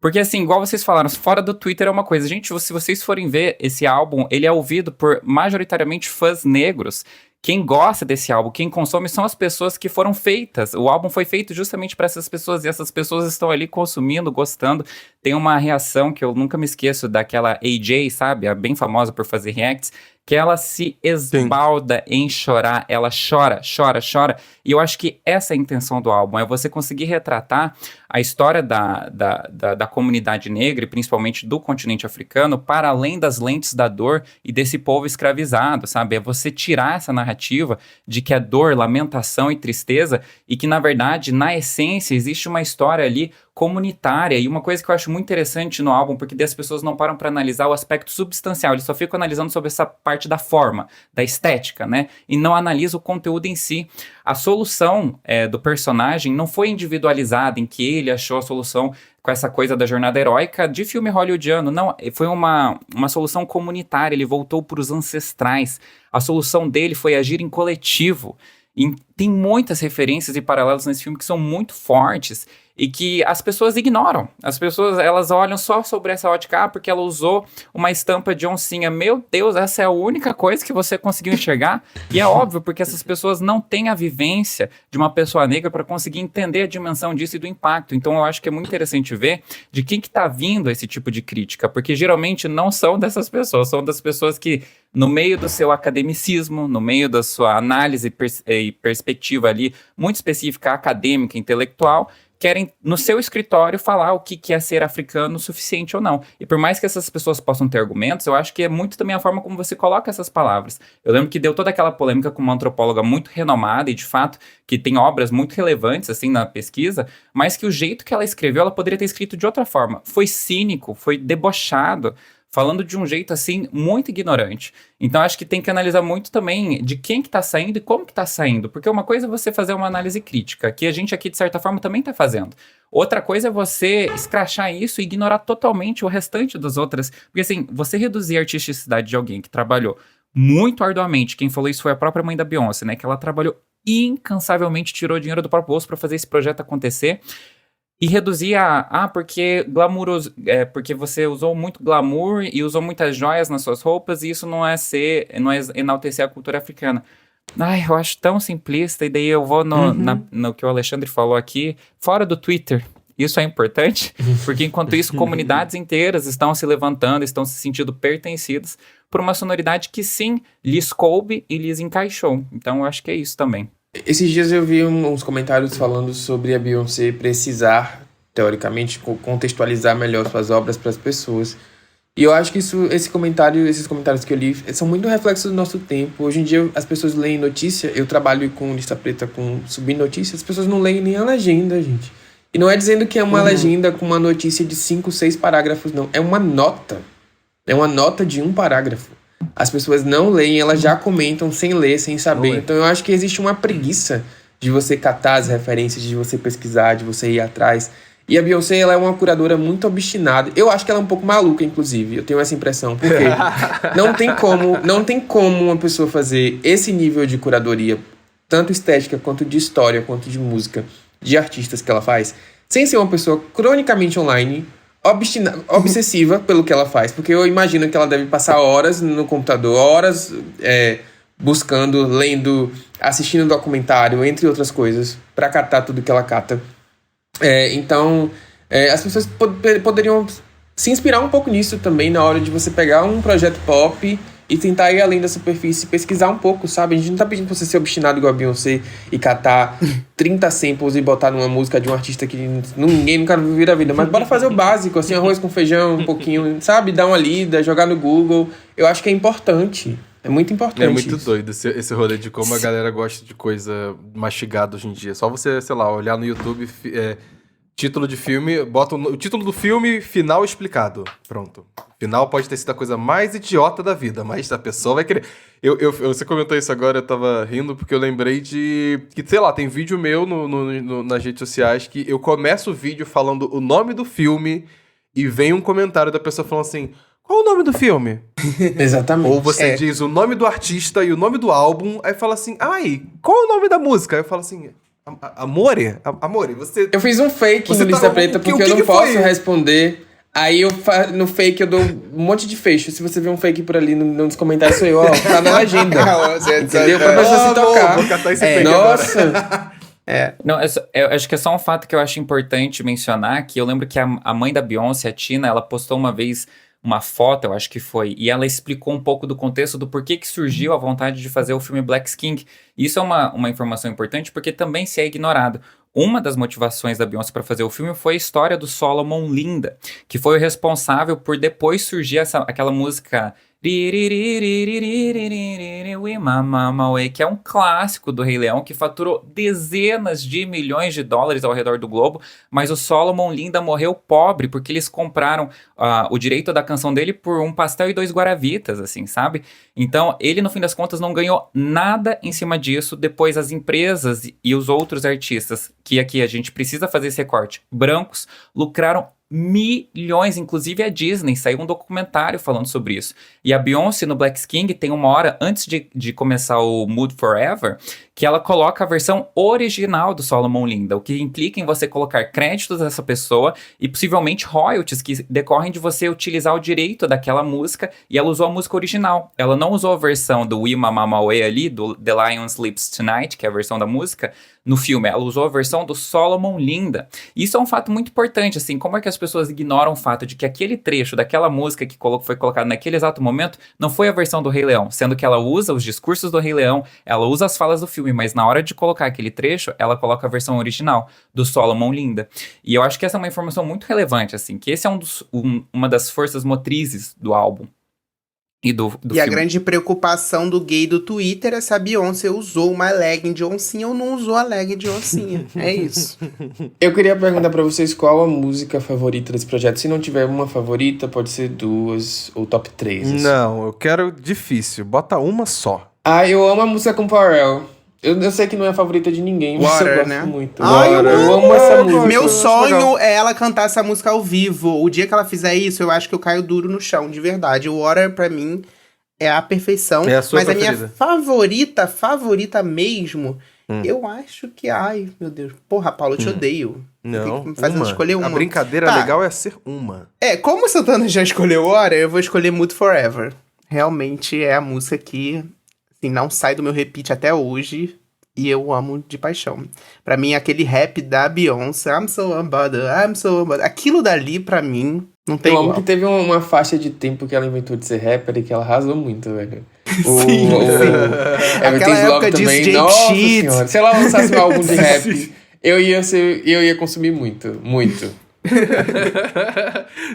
Porque assim, igual vocês falaram, fora do Twitter é uma coisa. Gente, se vocês forem ver esse álbum, ele é ouvido por majoritariamente fãs negros. Quem gosta desse álbum, quem consome, são as pessoas que foram feitas. O álbum foi feito justamente para essas pessoas, e essas pessoas estão ali consumindo, gostando. Tem uma reação que eu nunca me esqueço daquela AJ, sabe? A bem famosa por fazer reacts, que ela se esbalda em chorar. Ela chora, chora, chora. E eu acho que essa é a intenção do álbum, é você conseguir retratar a história da comunidade negra, e principalmente do continente africano, para além das lentes da dor e desse povo escravizado, sabe? É você tirar essa narrativa de que é dor, lamentação e tristeza, e que, na verdade, na essência, existe uma história ali comunitária. E uma coisa que eu acho muito interessante no álbum, porque daí as pessoas não param para analisar o aspecto substancial, eles só ficam analisando sobre essa parte da forma, da estética, né? E não analisam o conteúdo em si. A solução do personagem não foi individualizada, em que ele achou a solução com essa coisa da jornada heróica de filme hollywoodiano. Não, foi uma solução comunitária, ele voltou para os ancestrais. A solução dele foi agir em coletivo. E tem muitas referências e paralelos nesse filme que são muito fortes e que as pessoas ignoram. As pessoas, elas olham só sobre essa ótica, porque ela usou uma estampa de oncinha. Meu Deus, essa é a única coisa que você conseguiu enxergar? E é óbvio, porque essas pessoas não têm a vivência de uma pessoa negra para conseguir entender a dimensão disso e do impacto. Então eu acho que é muito interessante ver de quem que tá vindo esse tipo de crítica, porque geralmente não são dessas pessoas, são das pessoas que, no meio do seu academicismo, no meio da sua análise e perspectiva ali muito específica, acadêmica, intelectual, querem, no seu escritório, falar o que é ser africano o suficiente ou não. E por mais que essas pessoas possam ter argumentos, eu acho que é muito também a forma como você coloca essas palavras. Eu lembro que deu toda aquela polêmica com uma antropóloga muito renomada e, de fato, que tem obras muito relevantes, assim, na pesquisa, mas que o jeito que ela escreveu, ela poderia ter escrito de outra forma. Foi cínico, foi debochado, falando de um jeito, assim, muito ignorante. Então, acho que tem que analisar muito também de quem que tá saindo e como que tá saindo. Porque uma coisa é você fazer uma análise crítica, que a gente aqui, de certa forma, também tá fazendo. Outra coisa é você escrachar isso e ignorar totalmente o restante das outras. Porque, assim, você reduzir a artisticidade de alguém que trabalhou muito arduamente, quem falou isso foi a própria mãe da Beyoncé, né? Que ela trabalhou incansavelmente, tirou dinheiro do próprio bolso para fazer esse projeto acontecer. E reduzir porque glamouroso, porque você usou muito glamour e usou muitas joias nas suas roupas, e isso não é enaltecer a cultura africana. Ai, eu acho tão simplista, e daí eu vou no que o Alexandre falou aqui, fora do Twitter. Isso é importante, porque enquanto isso, comunidades inteiras estão se levantando, estão se sentindo pertencidas por uma sonoridade que sim, lhes coube e lhes encaixou. Então eu acho que é isso também. Esses dias eu vi uns comentários falando sobre a Beyoncé precisar, teoricamente, contextualizar melhor suas obras para as pessoas. E eu acho que esses comentários que eu li são muito reflexos do nosso tempo. Hoje em dia as pessoas leem notícia, eu trabalho com lista preta, com subir notícias, as pessoas não leem nem a legenda, gente. E não é dizendo que é uma legenda com uma notícia de 5, 6 parágrafos, não. É uma nota. É uma nota de 1 parágrafo. As pessoas não leem, elas já comentam sem ler, sem saber. Então eu acho que existe uma preguiça de você catar as referências, de você pesquisar, de você ir atrás. E a Beyoncé, ela é uma curadora muito obstinada. Eu acho que ela é um pouco maluca, inclusive. Eu tenho essa impressão. Porque não tem como uma pessoa fazer esse nível de curadoria, tanto estética, quanto de história, quanto de música, de artistas que ela faz, sem ser uma pessoa cronicamente online, obsessiva pelo que ela faz, porque eu imagino que ela deve passar horas no computador, horas buscando, lendo, assistindo documentário, entre outras coisas, para catar tudo que ela cata. Então, as pessoas poderiam se inspirar um pouco nisso também, na hora de você pegar um projeto pop e tentar ir além da superfície, pesquisar um pouco, sabe? A gente não tá pedindo pra você ser obstinado igual a Beyoncé e catar 30 samples e botar numa música de um artista que ninguém nunca viu na vida. Mas bora fazer o básico, assim, arroz com feijão, um pouquinho, sabe? Dar uma lida, jogar no Google. Eu acho que é importante. É muito importante. É muito isso. doido esse rolê de como a galera gosta de coisa mastigada hoje em dia. Só você, sei lá, olhar no YouTube, título de filme, bota o título do filme, final explicado. Pronto. Final pode ter sido a coisa mais idiota da vida, mas a pessoa vai querer. Você comentou isso agora, eu tava rindo porque eu lembrei de que, sei lá, tem vídeo meu nas redes sociais que eu começo o vídeo falando o nome do filme e vem um comentário da pessoa falando assim: qual o nome do filme? Exatamente. Ou você diz o nome do artista e o nome do álbum, aí fala assim: ai, qual o nome da música? Aí eu falo assim: Amore, você... Eu fiz um fake Você no Lista tá- Preta o que- porque o que eu não que foi? posso responder. Aí no fake eu dou um monte de fecho. Se você ver um fake por ali nos comentários, sou eu, ó. Tá na legenda. Entendeu? Pra pessoa se tocar. Vou catar esse fake agora. Nossa! Não, eu acho que é só um fato que eu acho importante mencionar, que eu lembro que a mãe da Beyoncé, a Tina, ela postou uma vez uma foto, eu acho que foi, e ela explicou um pouco do contexto do porquê que surgiu a vontade de fazer o filme Black King. Isso é uma informação importante porque também se é ignorado. Uma das motivações da Beyoncé para fazer o filme foi a história do Solomon Linda, que foi o responsável por depois surgir aquela música We Mama Way, que é um clássico do Rei Leão, que faturou dezenas de milhões de dólares ao redor do globo, mas o Solomon Linda morreu pobre porque eles compraram o direito da canção dele por um pastel e 2 guaravitas, assim, sabe? Então, ele, no fim das contas, não ganhou nada em cima disso. Depois, as empresas e os outros artistas, que aqui a gente precisa fazer esse recorte, brancos, lucraram milhões, inclusive a Disney, saiu um documentário falando sobre isso. E a Beyoncé no Black King tem uma hora antes de começar o Mood Forever, que ela coloca a versão original do Solomon Linda, o que implica em você colocar créditos dessa pessoa e possivelmente royalties que decorrem de você utilizar o direito daquela música, e ela usou a música original. Ela não usou a versão do We Mama Way ali, do The Lion Sleeps Tonight, que é a versão da música, no filme. Ela usou a versão do Solomon Linda. Isso é um fato muito importante, assim, como é que as pessoas ignoram o fato de que aquele trecho daquela música que foi colocado naquele exato momento não foi a versão do Rei Leão, sendo que ela usa os discursos do Rei Leão, ela usa as falas do filme, mas na hora de colocar aquele trecho, ela coloca a versão original do Solomon Linda. E eu acho que essa é uma informação muito relevante, assim, que esse é uma das forças motrizes do álbum. E do E filme. a grande preocupação do gay do Twitter é se a Beyoncé usou uma legging de oncinha ou não usou a legging de oncinha. É isso. Eu queria perguntar pra vocês qual a música favorita desse projeto. Se não tiver uma favorita, pode ser 2 ou top 3. Assim. Não, eu quero difícil. Bota uma só. Eu amo a música com Pharrell. Eu sei que não é a favorita de ninguém, mas Water, eu gosto né? muito. Ai, Eu amo essa música. Meu eu acho sonho legal. é ela cantar essa música ao vivo. O dia que ela fizer isso, eu acho que eu caio duro no chão, de verdade. O Water, pra mim, é a perfeição. É a sua mas a preferida. minha favorita mesmo, eu acho que... Ai, meu Deus. Porra, Paulo, eu te odeio. Não, Tem que me fazer escolher uma. A brincadeira Tá. legal é ser uma. Como o Santana já escolheu Water, eu vou escolher Mood Forever. Realmente é a música que assim, não sai do meu repeat até hoje. E eu amo de paixão. Pra mim, aquele rap da Beyoncé, I'm so unbothered, I'm so unbothered. Aquilo dali, pra mim, não tem Eu amo igual. que teve uma faixa de tempo que ela inventou de ser rapper e que ela arrasou muito, velho. Sim. Aquela época de DJ Nossa Cheat. senhora. Se ela lançasse um álbum de rap, eu ia consumir muito, muito.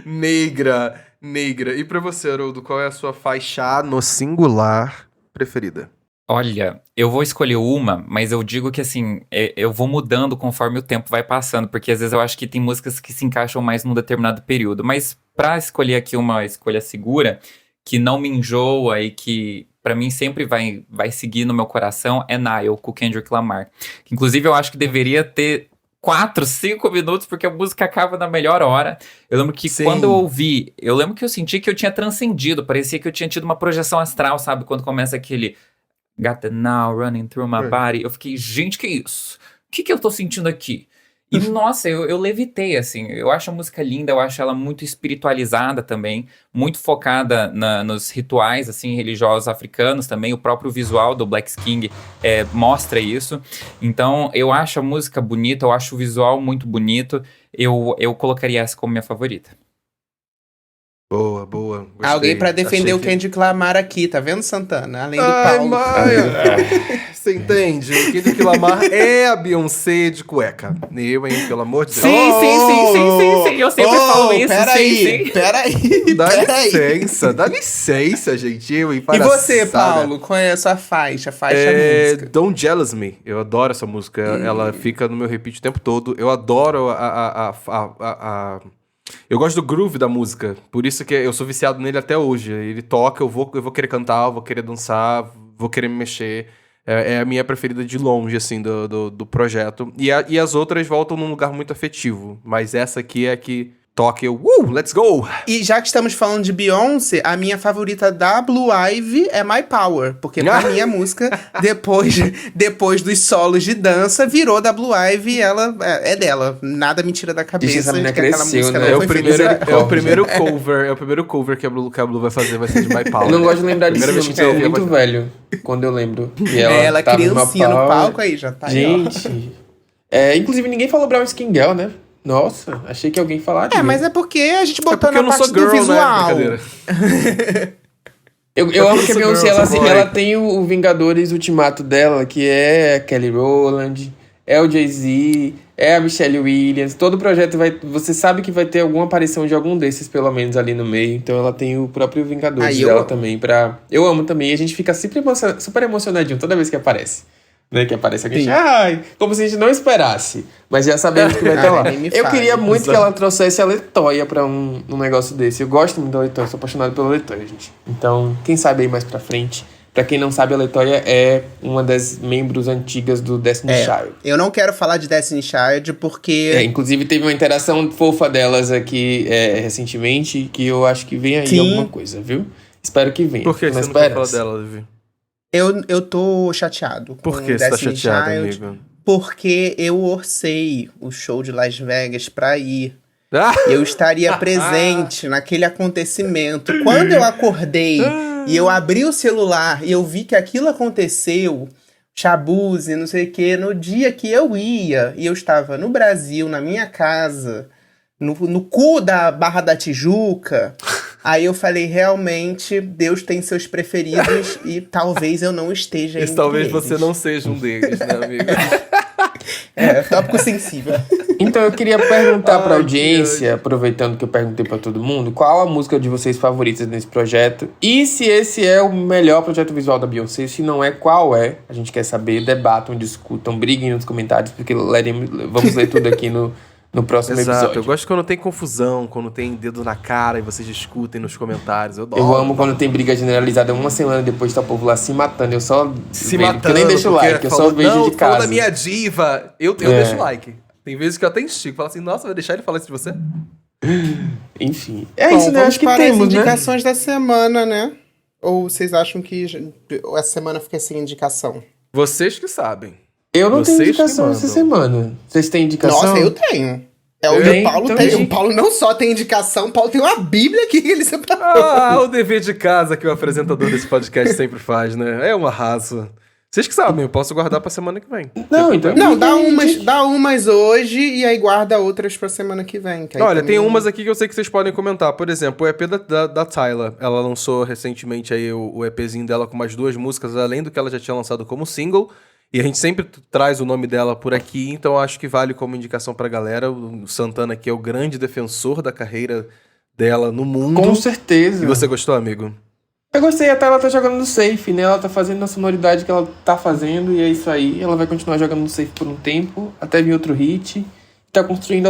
Negra. E pra você, Haroldo, qual é a sua faixa no singular preferida? Olha, eu vou escolher uma, mas eu digo que assim, eu vou mudando conforme o tempo vai passando, porque às vezes eu acho que tem músicas que se encaixam mais num determinado período. Mas pra escolher aqui uma escolha segura, que não me enjoa e que pra mim sempre vai seguir no meu coração, é Nile, com Kendrick Lamar. Inclusive eu acho que deveria ter 4, 5 minutos, porque a música acaba na melhor hora. Eu lembro que Sim. quando eu ouvi, eu lembro que eu senti que eu tinha transcendido, parecia que eu tinha tido uma projeção astral, sabe? Quando começa aquele... Got the now running through my body. Eu fiquei, gente, que isso? O que eu tô sentindo aqui? E, nossa, eu levitei, assim. Eu acho a música linda, eu acho ela muito espiritualizada também, muito focada nos rituais, assim, religiosos africanos também. O próprio visual do Black King mostra isso. Então, eu acho a música bonita, eu acho o visual muito bonito. Eu colocaria essa como minha favorita. Boa. Gostei. Alguém pra defender Achei o Kendrick Lamar aqui, tá vendo, Santana? Além do Ai, Paulo. Maia. Você entende? O Kendrick Lamar é a Beyoncé de cueca. Eu, hein? Pelo amor de Deus. Sim. Eu sempre falo isso, sim. Peraí. Dá licença, gente. Eu, hein? E você, Palhaçada. Paulo? Qual é a sua faixa? Música. Don't Jealous Me. Eu adoro essa música. Ela fica no meu repeat o tempo todo. Eu adoro Eu gosto do groove da música. Por isso que eu sou viciado nele até hoje. Ele toca, eu vou querer cantar, eu vou querer dançar, vou querer me mexer. É a minha preferida de longe, assim, do projeto. E as outras voltam num lugar muito afetivo. Mas essa aqui é a que toque, let's go! E já que estamos falando de Beyoncé, a minha favorita da Blue Ivy é My Power. Porque pra mim a música, depois dos solos de dança, virou da Blue Ivy e ela é dela. Nada me tira da cabeça. Essa menina de que aquela cresceu, música né? não foi feita. É o primeiro cover que a Blue vai fazer, vai ser de My Power. Eu não gosto de lembrar disso, Primeira não, vez porque eu que sou eu muito ouvi, velho quando eu lembro. Que ela tava criancinha numa no Power. palco aí, já tá aí, ó. Gente. Inclusive, ninguém falou Brown Skin Girl, né? Nossa, achei que alguém falaria. Mas é porque a gente botou porque na eu não parte sou do girl, visual. né? Brincadeira. Eu amo que a sou Beyoncé, girl, sou boy. ela tem o Vingadores Ultimato dela, que é a Kelly Rowland, é o Jay-Z, é a Michelle Williams. Todo projeto você sabe que vai ter alguma aparição de algum desses, pelo menos, ali no meio. Então ela tem o próprio Vingadores dela também. Eu amo também. E a gente fica sempre super emocionadinho toda vez que aparece. Né, que aparece a gente, como se a gente não esperasse, mas já sabemos que vai estar lá. Eu queria muito que ela trouxesse a LeToya pra um negócio desse. Eu gosto muito da LeToya, sou apaixonado pela LeToya, gente. Então, quem sabe aí mais pra frente. Pra quem não sabe, a LeToya é uma das membros antigas do Destiny's Child. Eu não quero falar de Destiny's Child porque... Inclusive teve uma interação fofa delas aqui recentemente, que eu acho que vem aí alguma coisa, viu? Espero que venha. Por que você não quer falar dela, Levi? Eu tô chateado com Por que você tá Destiny's chateado, Child, amigo? porque eu orcei o show de Las Vegas pra ir. Eu estaria presente naquele acontecimento. Quando eu acordei e eu abri o celular e eu vi que aquilo aconteceu, Shabuzi, não sei o quê, no dia que eu ia, e eu estava no Brasil, na minha casa, no cu da Barra da Tijuca... Aí eu falei, realmente, Deus tem seus preferidos e talvez eu não esteja entre talvez eles. você não seja um deles, né, amigo? Tópico sensível. Então eu queria perguntar pra audiência, aproveitando que eu perguntei pra todo mundo, qual a música de vocês favoritas nesse projeto? E se esse é o melhor projeto visual da Beyoncé, se não é, qual é? A gente quer saber, debatam, discutam, briguem nos comentários, porque vamos ler tudo aqui no próximo episódio. Eu gosto quando tem confusão, quando tem dedo na cara e vocês discutem nos comentários. Eu amo quando tem briga generalizada uma semana depois tá o povo lá se matando. Eu só se vejo, porque eu nem deixo like, eu só vejo de casa. Falou da minha diva, eu deixo like. Tem vezes que eu até instigo, falo assim, nossa, vai deixar ele falar isso de você? Enfim, isso, né? Acho que para temos, as indicações da semana, né? Ou vocês acham que essa semana fica sem indicação? Vocês que sabem. Eu não tenho indicação essa semana. Vocês têm indicação? Nossa, eu tenho. O Paulo tem. O Paulo não só tem indicação, o Paulo tem uma bíblia aqui que ele separou. O dever de casa que o apresentador desse podcast sempre faz, né? É um arraso. Vocês que sabem, eu posso guardar pra semana que vem. Não, dá umas hoje e aí guarda outras pra semana que vem. Que olha, tem umas aqui que eu sei que vocês podem comentar. Por exemplo, o EP da Tyla. Ela lançou recentemente aí o EPzinho dela com mais 2 músicas, além do que ela já tinha lançado como single. E a gente sempre traz o nome dela por aqui, então acho que vale como indicação pra galera. O Santana aqui é o grande defensor da carreira dela no mundo. Com certeza. E você gostou, amigo? Eu gostei, até ela tá jogando no safe, né? Ela tá fazendo na sonoridade que ela tá fazendo e é isso aí. Ela vai continuar jogando no safe por um tempo, até vir outro hit. Tá construindo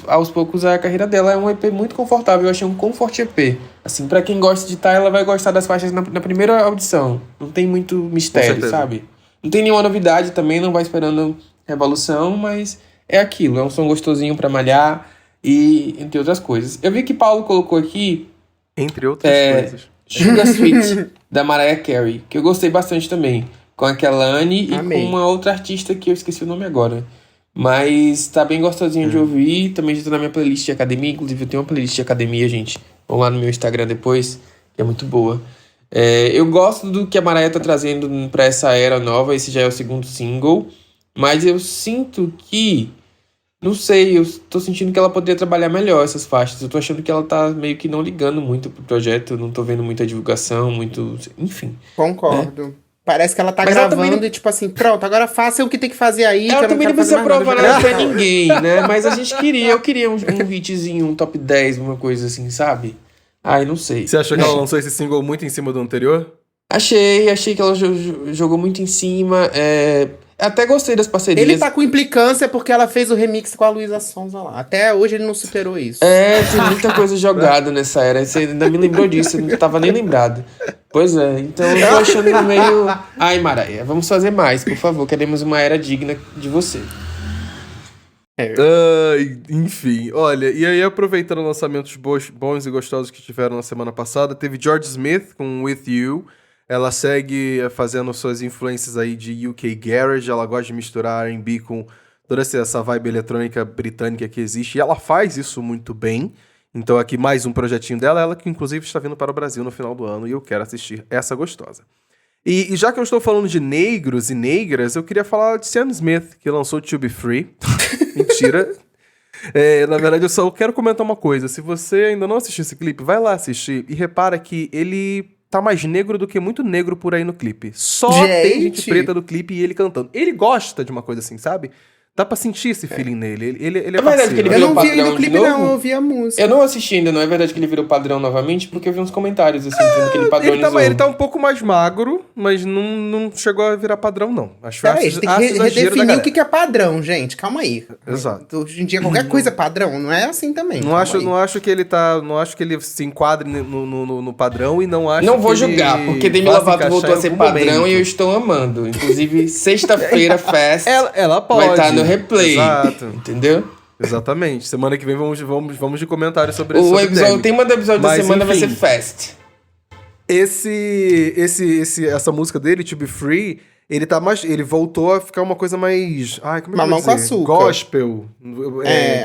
aos poucos a carreira dela. É um EP muito confortável, eu achei um comfort EP. Assim, pra quem gosta de Tyla, vai gostar das faixas na primeira audição. Não tem muito mistério, sabe? Não tem nenhuma novidade também, não vai esperando revolução, mas é aquilo, é um som gostosinho pra malhar e entre outras coisas. Eu vi que Paulo colocou aqui... Entre outras coisas. Sugar Sweet, da Mariah Carey, que eu gostei bastante também. Com a Kelani e com uma outra artista que eu esqueci o nome agora. Mas tá bem gostosinho de ouvir, também já tô na minha playlist de academia, inclusive eu tenho uma playlist de academia, gente. Vão lá no meu Instagram depois, que é muito boa. Eu gosto do que a Mariah tá trazendo pra essa era nova. Esse já é o segundo single. Mas eu sinto que... Não sei, eu tô sentindo que ela poderia trabalhar melhor essas faixas. Eu tô achando que ela tá meio que não ligando muito pro projeto. Não tô vendo muita divulgação, muito... Enfim. Concordo. Parece que ela tá mas gravando ela também... e tipo assim, pronto, agora faça o que tem que fazer aí. Ela também não precisa provar nada pra ninguém, né? Mas eu queria um hitzinho, um top 10, uma coisa assim, sabe? Ai, não sei. Você achou que ela lançou esse single muito em cima do anterior? Achei que ela jogou muito em cima. Até gostei das parcerias. Ele tá com implicância porque ela fez o remix com a Luísa Sonza lá. Até hoje ele não superou isso. Tem muita coisa jogada nessa era. Você ainda me lembrou disso, eu não tava nem lembrado. Pois é, então eu tô achando meio... Ai, Mariah, vamos fazer mais, por favor. Queremos uma era digna de você. Enfim, olha, e aí aproveitando lançamentos bons e gostosos que tiveram na semana passada, teve George Smith com With You. Ela segue fazendo suas influências aí de UK Garage, ela gosta de misturar R&B com toda essa vibe eletrônica britânica que existe, e ela faz isso muito bem. Então aqui mais um projetinho dela, ela que inclusive está vindo para o Brasil no final do ano, e eu quero assistir essa gostosa. E já que eu estou falando de negros e negras, eu queria falar de Sam Smith, que lançou To Be Free. Mentira. Na verdade, eu só quero comentar uma coisa. Se você ainda não assistiu esse clipe, vai lá assistir e repara que ele tá mais negro do que muito negro por aí no clipe. Só tem gente preta do clipe e ele cantando. Ele gosta de uma coisa assim, sabe? Dá pra sentir esse feeling nele. Ele é verdade que ele Eu virou não vi padrão ainda o clipe, de novo? não, eu vi a música. Eu não assisti ainda, não é verdade que ele virou padrão novamente? Porque eu vi uns comentários, assim, dizendo que ele padronizou. Ele tá um pouco mais magro, mas não chegou a virar padrão, não. Acho que Peraí, a gente tem que redefinir o que é padrão, gente. Calma aí. Exato. Hoje em dia, qualquer coisa é padrão. Não é assim também. Não acho que ele tá. Não acho que ele se enquadre no padrão e não acho Não vou que julgar, ele porque Demi vá se Lovato encaixar voltou a em ser algum padrão momento. e eu estou amando. Inclusive, sexta-feira, Fest Ela pode. vai estar no replay. Exato. Entendeu? Exatamente. Semana que vem vamos de comentários sobre isso. O tema do episódio da semana vai ser Fest. Essa música dele, To Be Free, ele voltou a ficar uma coisa mais... Ai, como é que eu Mamão vou com dizer? açúcar. Gospel.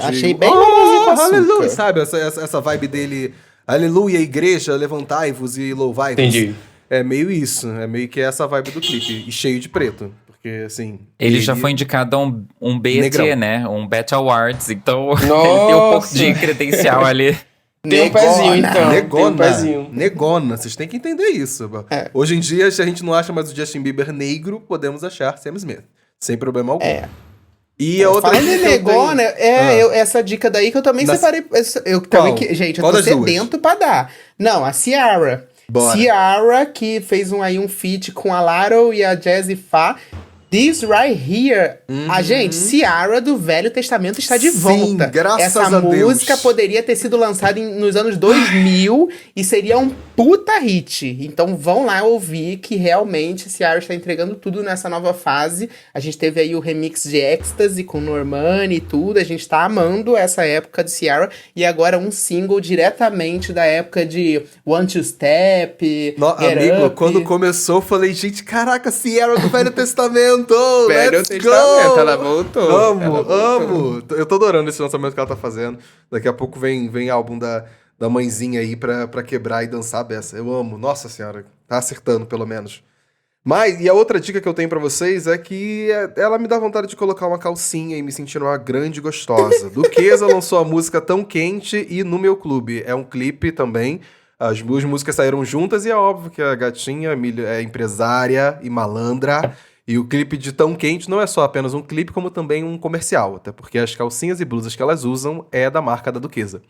Achei bem mamãozinho com açúcar. Aleluia, sabe? Essa vibe dele... Aleluia, igreja, levantai-vos e louvai-vos. Entendi. É meio isso. É meio que essa vibe do clipe. E cheio de preto. Porque, assim... Ele já foi indicado a um BET, Negrão. né? Um BET Awards. Então, Nossa. ele tem um pouco de credencial ali. Tem um pezinho, então. Tem um Negona. pezinho. Negona. Vocês têm que entender isso. Hoje em dia, se a gente não acha mais o Justin Bieber negro, podemos achar Sam Smith. Sem problema algum. E a outra Falando em dica que eu negona, tenho- essa dica daí que eu também Das- separei. Qual? Gente, eu Qual tô das duas? sedento pra dar. Não, a Ciara. Bora. Ciara, que fez um feat com a Laro e a Jazzy Fa. This Right Here. A gente, Ciara do Velho Testamento está de Sim, volta. graças Essa a Deus. música poderia ter sido lançada nos anos 2000 e seria um puta hit. Então vão lá ouvir que realmente Ciara está entregando tudo nessa nova fase. A gente teve aí o remix de Ecstasy com Normani e tudo. A gente tá amando essa época de Ciara. E agora um single diretamente da época de One Two Step, Get Amigo, Up. quando começou, eu falei, gente, caraca, Ciara do Velho Testamento! Velho Let's Testamento, go! ela voltou. Amo! Eu tô adorando esse lançamento que ela tá fazendo. Daqui a pouco vem álbum da mãezinha aí pra quebrar e dançar a beça. Eu amo. Nossa senhora, tá acertando pelo menos. E a outra dica que eu tenho pra vocês é que ela me dá vontade de colocar uma calcinha e me sentir uma grande gostosa. Duquesa lançou a música Tão Quente e No Meu Clube. É um clipe também. As duas músicas saíram juntas e é óbvio que a gatinha é empresária e malandra. E o clipe de Tão Quente não é só apenas um clipe, como também um comercial. Até porque as calcinhas e blusas que elas usam é da marca da Duquesa.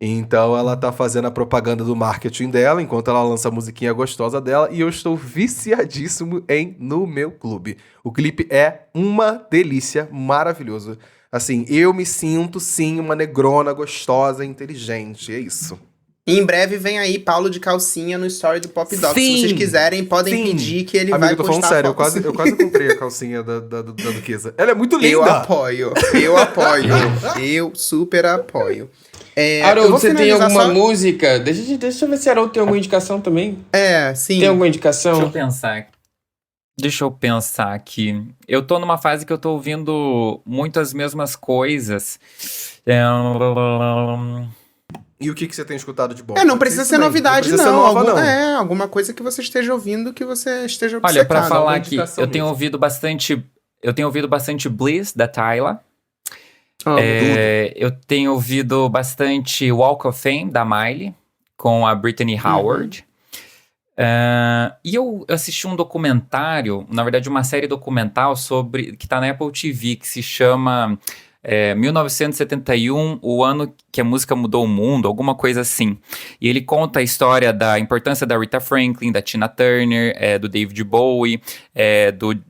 Então ela tá fazendo a propaganda do marketing dela, enquanto ela lança a musiquinha gostosa dela. E eu estou viciadíssimo em No Meu Clube. O clipe é uma delícia, maravilhoso. Assim, eu me sinto, sim, uma negrona gostosa e inteligente. É isso. E em breve vem aí Paulo de calcinha no story do Pop Doc. Sim, Se vocês quiserem, podem sim. pedir que ele Amigo, vai eu tô falando postar sério, a foto. eu quase comprei a calcinha da Duquesa. Ela é muito linda! Eu apoio. Eu super apoio. eu Haroldo, vou você tem finalizar alguma só- música? Deixa eu ver se Haroldo tem alguma indicação também. Sim. Tem alguma Deixa eu indicação? pensar. Deixa eu pensar aqui. Eu tô numa fase que eu tô ouvindo muito as mesmas coisas. E o que você tem escutado de bom? Não precisa ser novidade, Não não. precisa ser nova, não. Alguma coisa que você esteja ouvindo que você esteja Olha, pra obcecado. falar alguma aqui, indicação eu tenho mesmo. ouvido bastante Bliss, da Tyla. Amo. Eu tenho ouvido bastante Walk of Fame, da Miley, com a Brittany Howard. E eu assisti um documentário, na verdade uma série documental que tá na Apple TV, que se chama 1971, o ano que a música mudou o mundo, alguma coisa assim. E ele conta a história da importância da Rita Franklin, da Tina Turner, do David Bowie,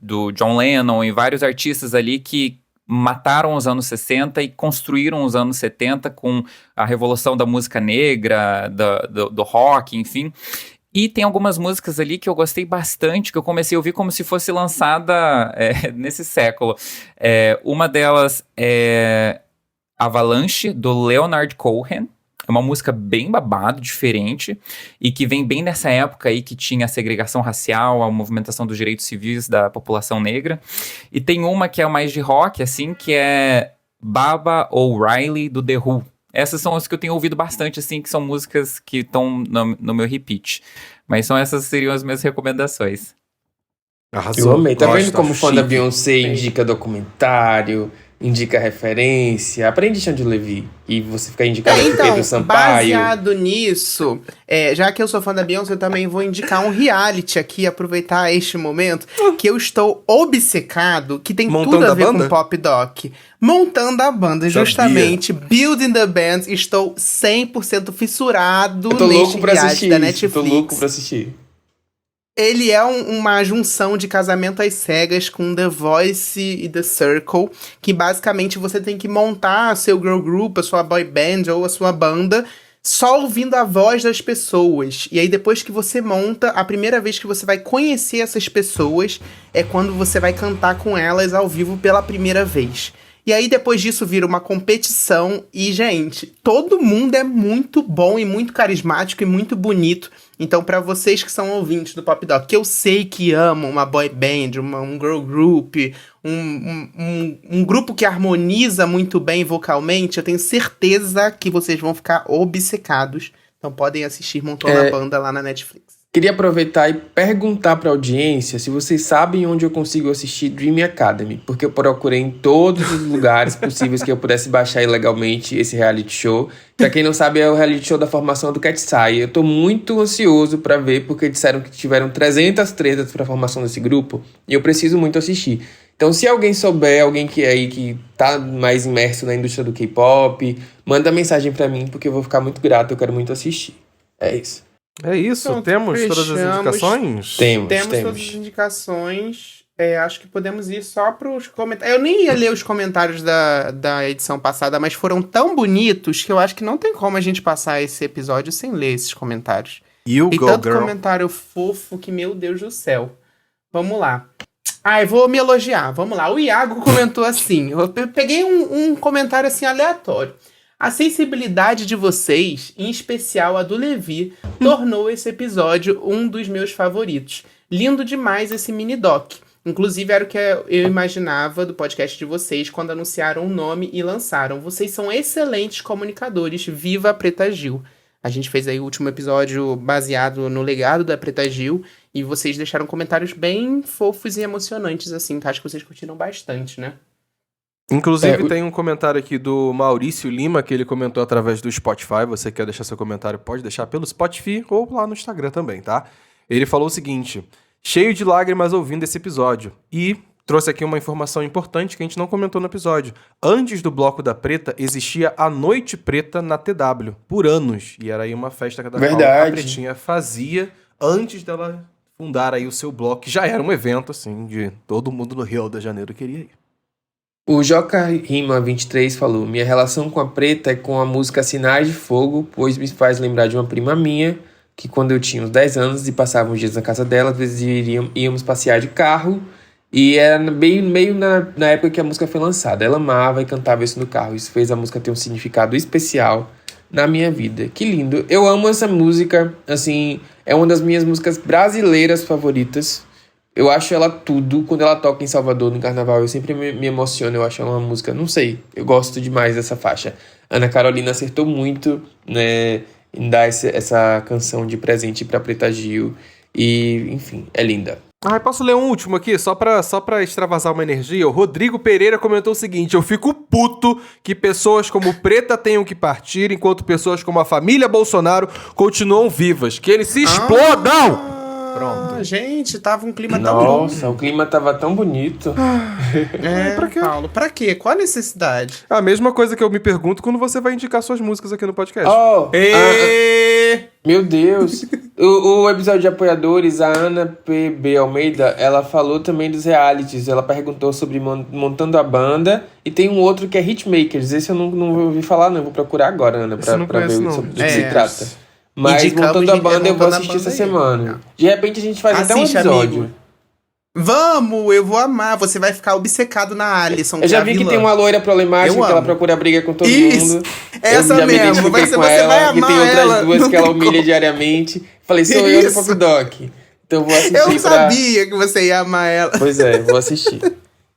do John Lennon e vários artistas ali que mataram os anos 60 e construíram os anos 70 com a revolução da música negra, do rock, enfim. E tem algumas músicas ali que eu gostei bastante, que eu comecei a ouvir como se fosse lançada nesse século. Uma delas é Avalanche, do Leonard Cohen. É uma música bem babado, diferente, e que vem bem nessa época aí que tinha a segregação racial, a movimentação dos direitos civis da população negra. E tem uma que é mais de rock, assim, que é Baba O'Reilly, do The Who. Essas são as que eu tenho ouvido bastante, assim, que são músicas que estão no meu repeat. Mas essas seriam as minhas recomendações. Arrasou. Eu amei. Tá vendo como fã da Beyoncé Sim. indica documentário, indica referência? Aprende, Xande Levi. E você fica indicando aqui Pedro Sampaio. Baseado nisso, já que eu sou fã da Beyoncé, eu também vou indicar um reality aqui, aproveitar este momento, que eu estou obcecado, que tem tudo a ver com Pop Doc. Montando a banda, justamente. Building the Band. Estou 100% fissurado neste reality da Netflix. Tô louco pra assistir. Ele é uma junção de Casamento às Cegas com The Voice e The Circle, que basicamente você tem que montar seu girl group, a sua boy band ou a sua banda, só ouvindo a voz das pessoas. E aí depois que você monta, a primeira vez que você vai conhecer essas pessoas é quando você vai cantar com elas ao vivo pela primeira vez. E aí depois disso vira uma competição e, gente, todo mundo é muito bom e muito carismático e muito bonito. Então, pra vocês que são ouvintes do Pop Doc, que eu sei que amam uma boy band, um girl group, um grupo que harmoniza muito bem vocalmente, eu tenho certeza que vocês vão ficar obcecados. Então podem assistir Montando a Banda lá na Netflix. Queria aproveitar e perguntar pra audiência se vocês sabem onde eu consigo assistir Dream Academy, porque eu procurei em todos os lugares possíveis que eu pudesse baixar ilegalmente esse reality show. Pra quem não sabe, é o reality show da formação do Katseye. Eu tô muito ansioso pra ver, porque disseram que tiveram 300 tretas pra formação desse grupo, e eu preciso muito assistir. Então, se alguém souber, alguém que é aí que tá mais imerso na indústria do K-pop, manda mensagem pra mim, porque eu vou ficar muito grato, eu quero muito assistir. É isso. É isso, então, temos todas as indicações? Temos todas as indicações. Acho que podemos ir só pros comentários. Eu nem ia ler os comentários da edição passada, mas foram tão bonitos que eu acho que não tem como a gente passar esse episódio sem ler esses comentários. E tanto girl. Comentário fofo que, meu Deus do céu. Vamos lá. Eu vou me elogiar. Vamos lá. O Iago comentou assim. Eu peguei um comentário assim aleatório. A sensibilidade de vocês, em especial a do Levi, tornou esse episódio um dos meus favoritos. Lindo demais esse mini-doc. Inclusive, era o que eu imaginava do podcast de vocês quando anunciaram o nome e lançaram. Vocês são excelentes comunicadores. Viva a Preta Gil! A gente fez aí o último episódio baseado no legado da Preta Gil e vocês deixaram comentários bem fofos e emocionantes, assim, que acho que vocês curtiram bastante, né? Inclusive, tem um comentário aqui do Maurício Lima, que ele comentou através do Spotify. Você quer deixar seu comentário, pode deixar pelo Spotify ou lá no Instagram também, tá? Ele falou o seguinte: cheio de lágrimas ouvindo esse episódio. E trouxe aqui uma informação importante que a gente não comentou no episódio. Antes do Bloco da Preta, existia a Noite Preta na TW, por anos. E era aí uma festa que a Pretinha fazia antes dela fundar aí o seu bloco, que já era um evento, assim, de todo mundo no Rio de Janeiro queria ir. O Joca Rima 23 falou: minha relação com a Preta é com a música Sinais de Fogo, pois me faz lembrar de uma prima minha, que quando eu tinha uns 10 anos e passava uns dias na casa dela, às vezes íamos passear de carro, e era meio na época que a música foi lançada. Ela amava e cantava isso no carro, isso fez a música ter um significado especial na minha vida. Que lindo! Eu amo essa música, assim, é uma das minhas músicas brasileiras favoritas. Eu acho ela tudo. Quando ela toca em Salvador, no carnaval, eu sempre me emociono. Eu acho ela uma música, não sei, eu gosto demais dessa faixa. Ana Carolina acertou muito, né, em dar essa canção de presente pra Preta Gil. E, enfim, é linda. Posso ler um último aqui, só pra extravasar uma energia? O Rodrigo Pereira comentou o seguinte: eu fico puto que pessoas como Preta tenham que partir, enquanto pessoas como a família Bolsonaro continuam vivas. Que eles se explodam! Pronto. Gente, tava um clima tão bom. Nossa, o clima tava tão bonito. Pra quê? Paulo, pra quê? Qual a necessidade? A mesma coisa que eu me pergunto quando você vai indicar suas músicas aqui no podcast. Meu Deus. O episódio de apoiadores, a Ana P.B. Almeida, ela falou também dos realities. Ela perguntou sobre Montando a Banda. E tem um outro que é Hitmakers. Esse eu não ouvi falar, não. Vou procurar agora, Ana, pra ver sobre o que se trata. Mas Indicamos voltando à banda, eu vou montando a assistir essa banda aí. semana. De repente a gente faz até um Assiste, episódio. amigo. Vamos, eu vou amar. Você vai ficar obcecado na Alison. Eu já é a vi que vilã. tem uma loira problemática Eu que ela amo. procura briga com todo Isso, mundo. essa eu já me mesmo. identifiquei Você com vai ela. amar E tem outras ela. duas Não que ela tem humilha como. diariamente. Falei, sou eu do Isso. Pop Doc. Então eu vou assistir Eu sabia que você ia amar ela. Pois é, vou assistir.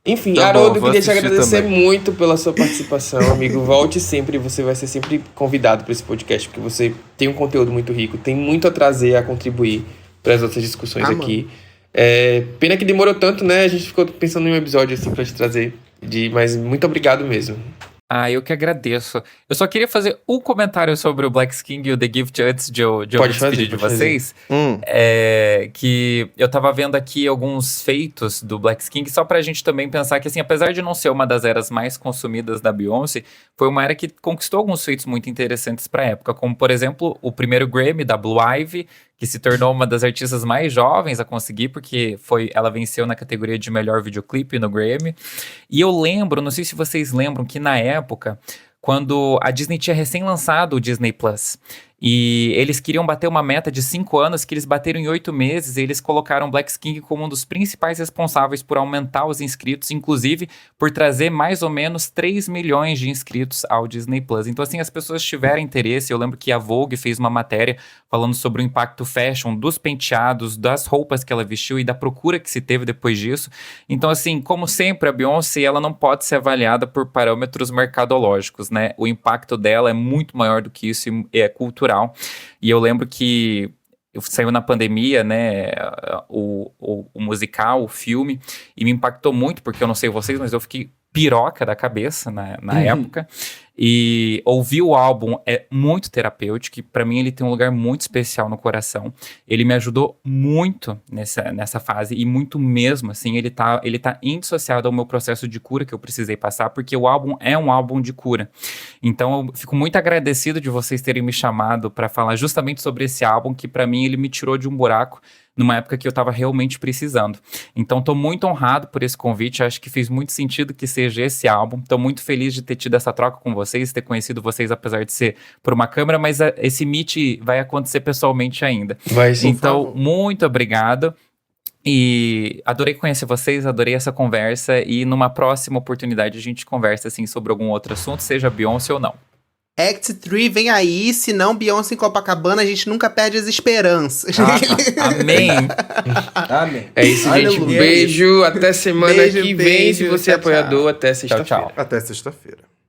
Enfim, Tá Haroldo, bom, vou queria te assistir agradecer também. muito pela sua participação, amigo. Volte sempre, você vai ser sempre convidado para esse podcast, porque você tem um conteúdo muito rico, tem muito a trazer, a contribuir para as outras discussões aqui. Pena que demorou tanto, né? A gente ficou pensando em um episódio assim para te trazer, mas muito obrigado mesmo. Eu que agradeço. Eu só queria fazer um comentário sobre o Black King e o The Gift antes de eu me despedir de vocês. Que eu tava vendo aqui alguns feitos do Black King, só pra gente também pensar que, assim, apesar de não ser uma das eras mais consumidas da Beyoncé, foi uma era que conquistou alguns feitos muito interessantes pra época, como, por exemplo, o primeiro Grammy da Blue Ivy, que se tornou uma das artistas mais jovens a conseguir, porque ela venceu na categoria de melhor videoclipe no Grammy. E eu lembro, não sei se vocês lembram, que na época, quando a Disney tinha recém-lançado o Disney Plus, e eles queriam bater uma meta de 5 anos, que eles bateram em 8 meses, e eles colocaram Black King como um dos principais responsáveis por aumentar os inscritos, inclusive por trazer mais ou menos 3 milhões de inscritos ao Disney Plus. Então, assim, as pessoas tiveram interesse. Eu lembro que a Vogue fez uma matéria falando sobre o impacto fashion dos penteados, das roupas que ela vestiu e da procura que se teve depois disso. Então, assim, como sempre, a Beyoncé, ela não pode ser avaliada por parâmetros mercadológicos, né? O impacto dela é muito maior do que isso e é cultural. E eu lembro que saiu na pandemia, né, o musical, o filme, e me impactou muito, porque eu não sei vocês, mas eu fiquei piroca da cabeça na época. E ouvir o álbum é muito terapêutico, e pra mim ele tem um lugar muito especial no coração. Ele me ajudou muito nessa fase, e muito mesmo, assim, ele tá indissociado ao meu processo de cura que eu precisei passar, porque o álbum é um álbum de cura. Então eu fico muito agradecido de vocês terem me chamado pra falar justamente sobre esse álbum, que pra mim ele me tirou de um buraco numa época que eu tava realmente precisando. Então tô muito honrado por esse convite, acho que fez muito sentido que seja esse álbum. Tô muito feliz de ter tido essa troca com vocês, ter conhecido vocês apesar de ser por uma câmera, mas esse meet vai acontecer pessoalmente ainda. Vai sim. Então, muito obrigado. E adorei conhecer vocês, adorei essa conversa, e numa próxima oportunidade a gente conversa assim sobre algum outro assunto, seja Beyoncé ou não. Act 3 vem aí, se não Beyoncé em Copacabana, a gente nunca perde as esperanças. Amém. Amém. É isso, gente. Um beijo. Até semana Beijo, que vem. beijo. Se você é Tchau, apoiador, até sexta-feira. Tchau. Até sexta-feira.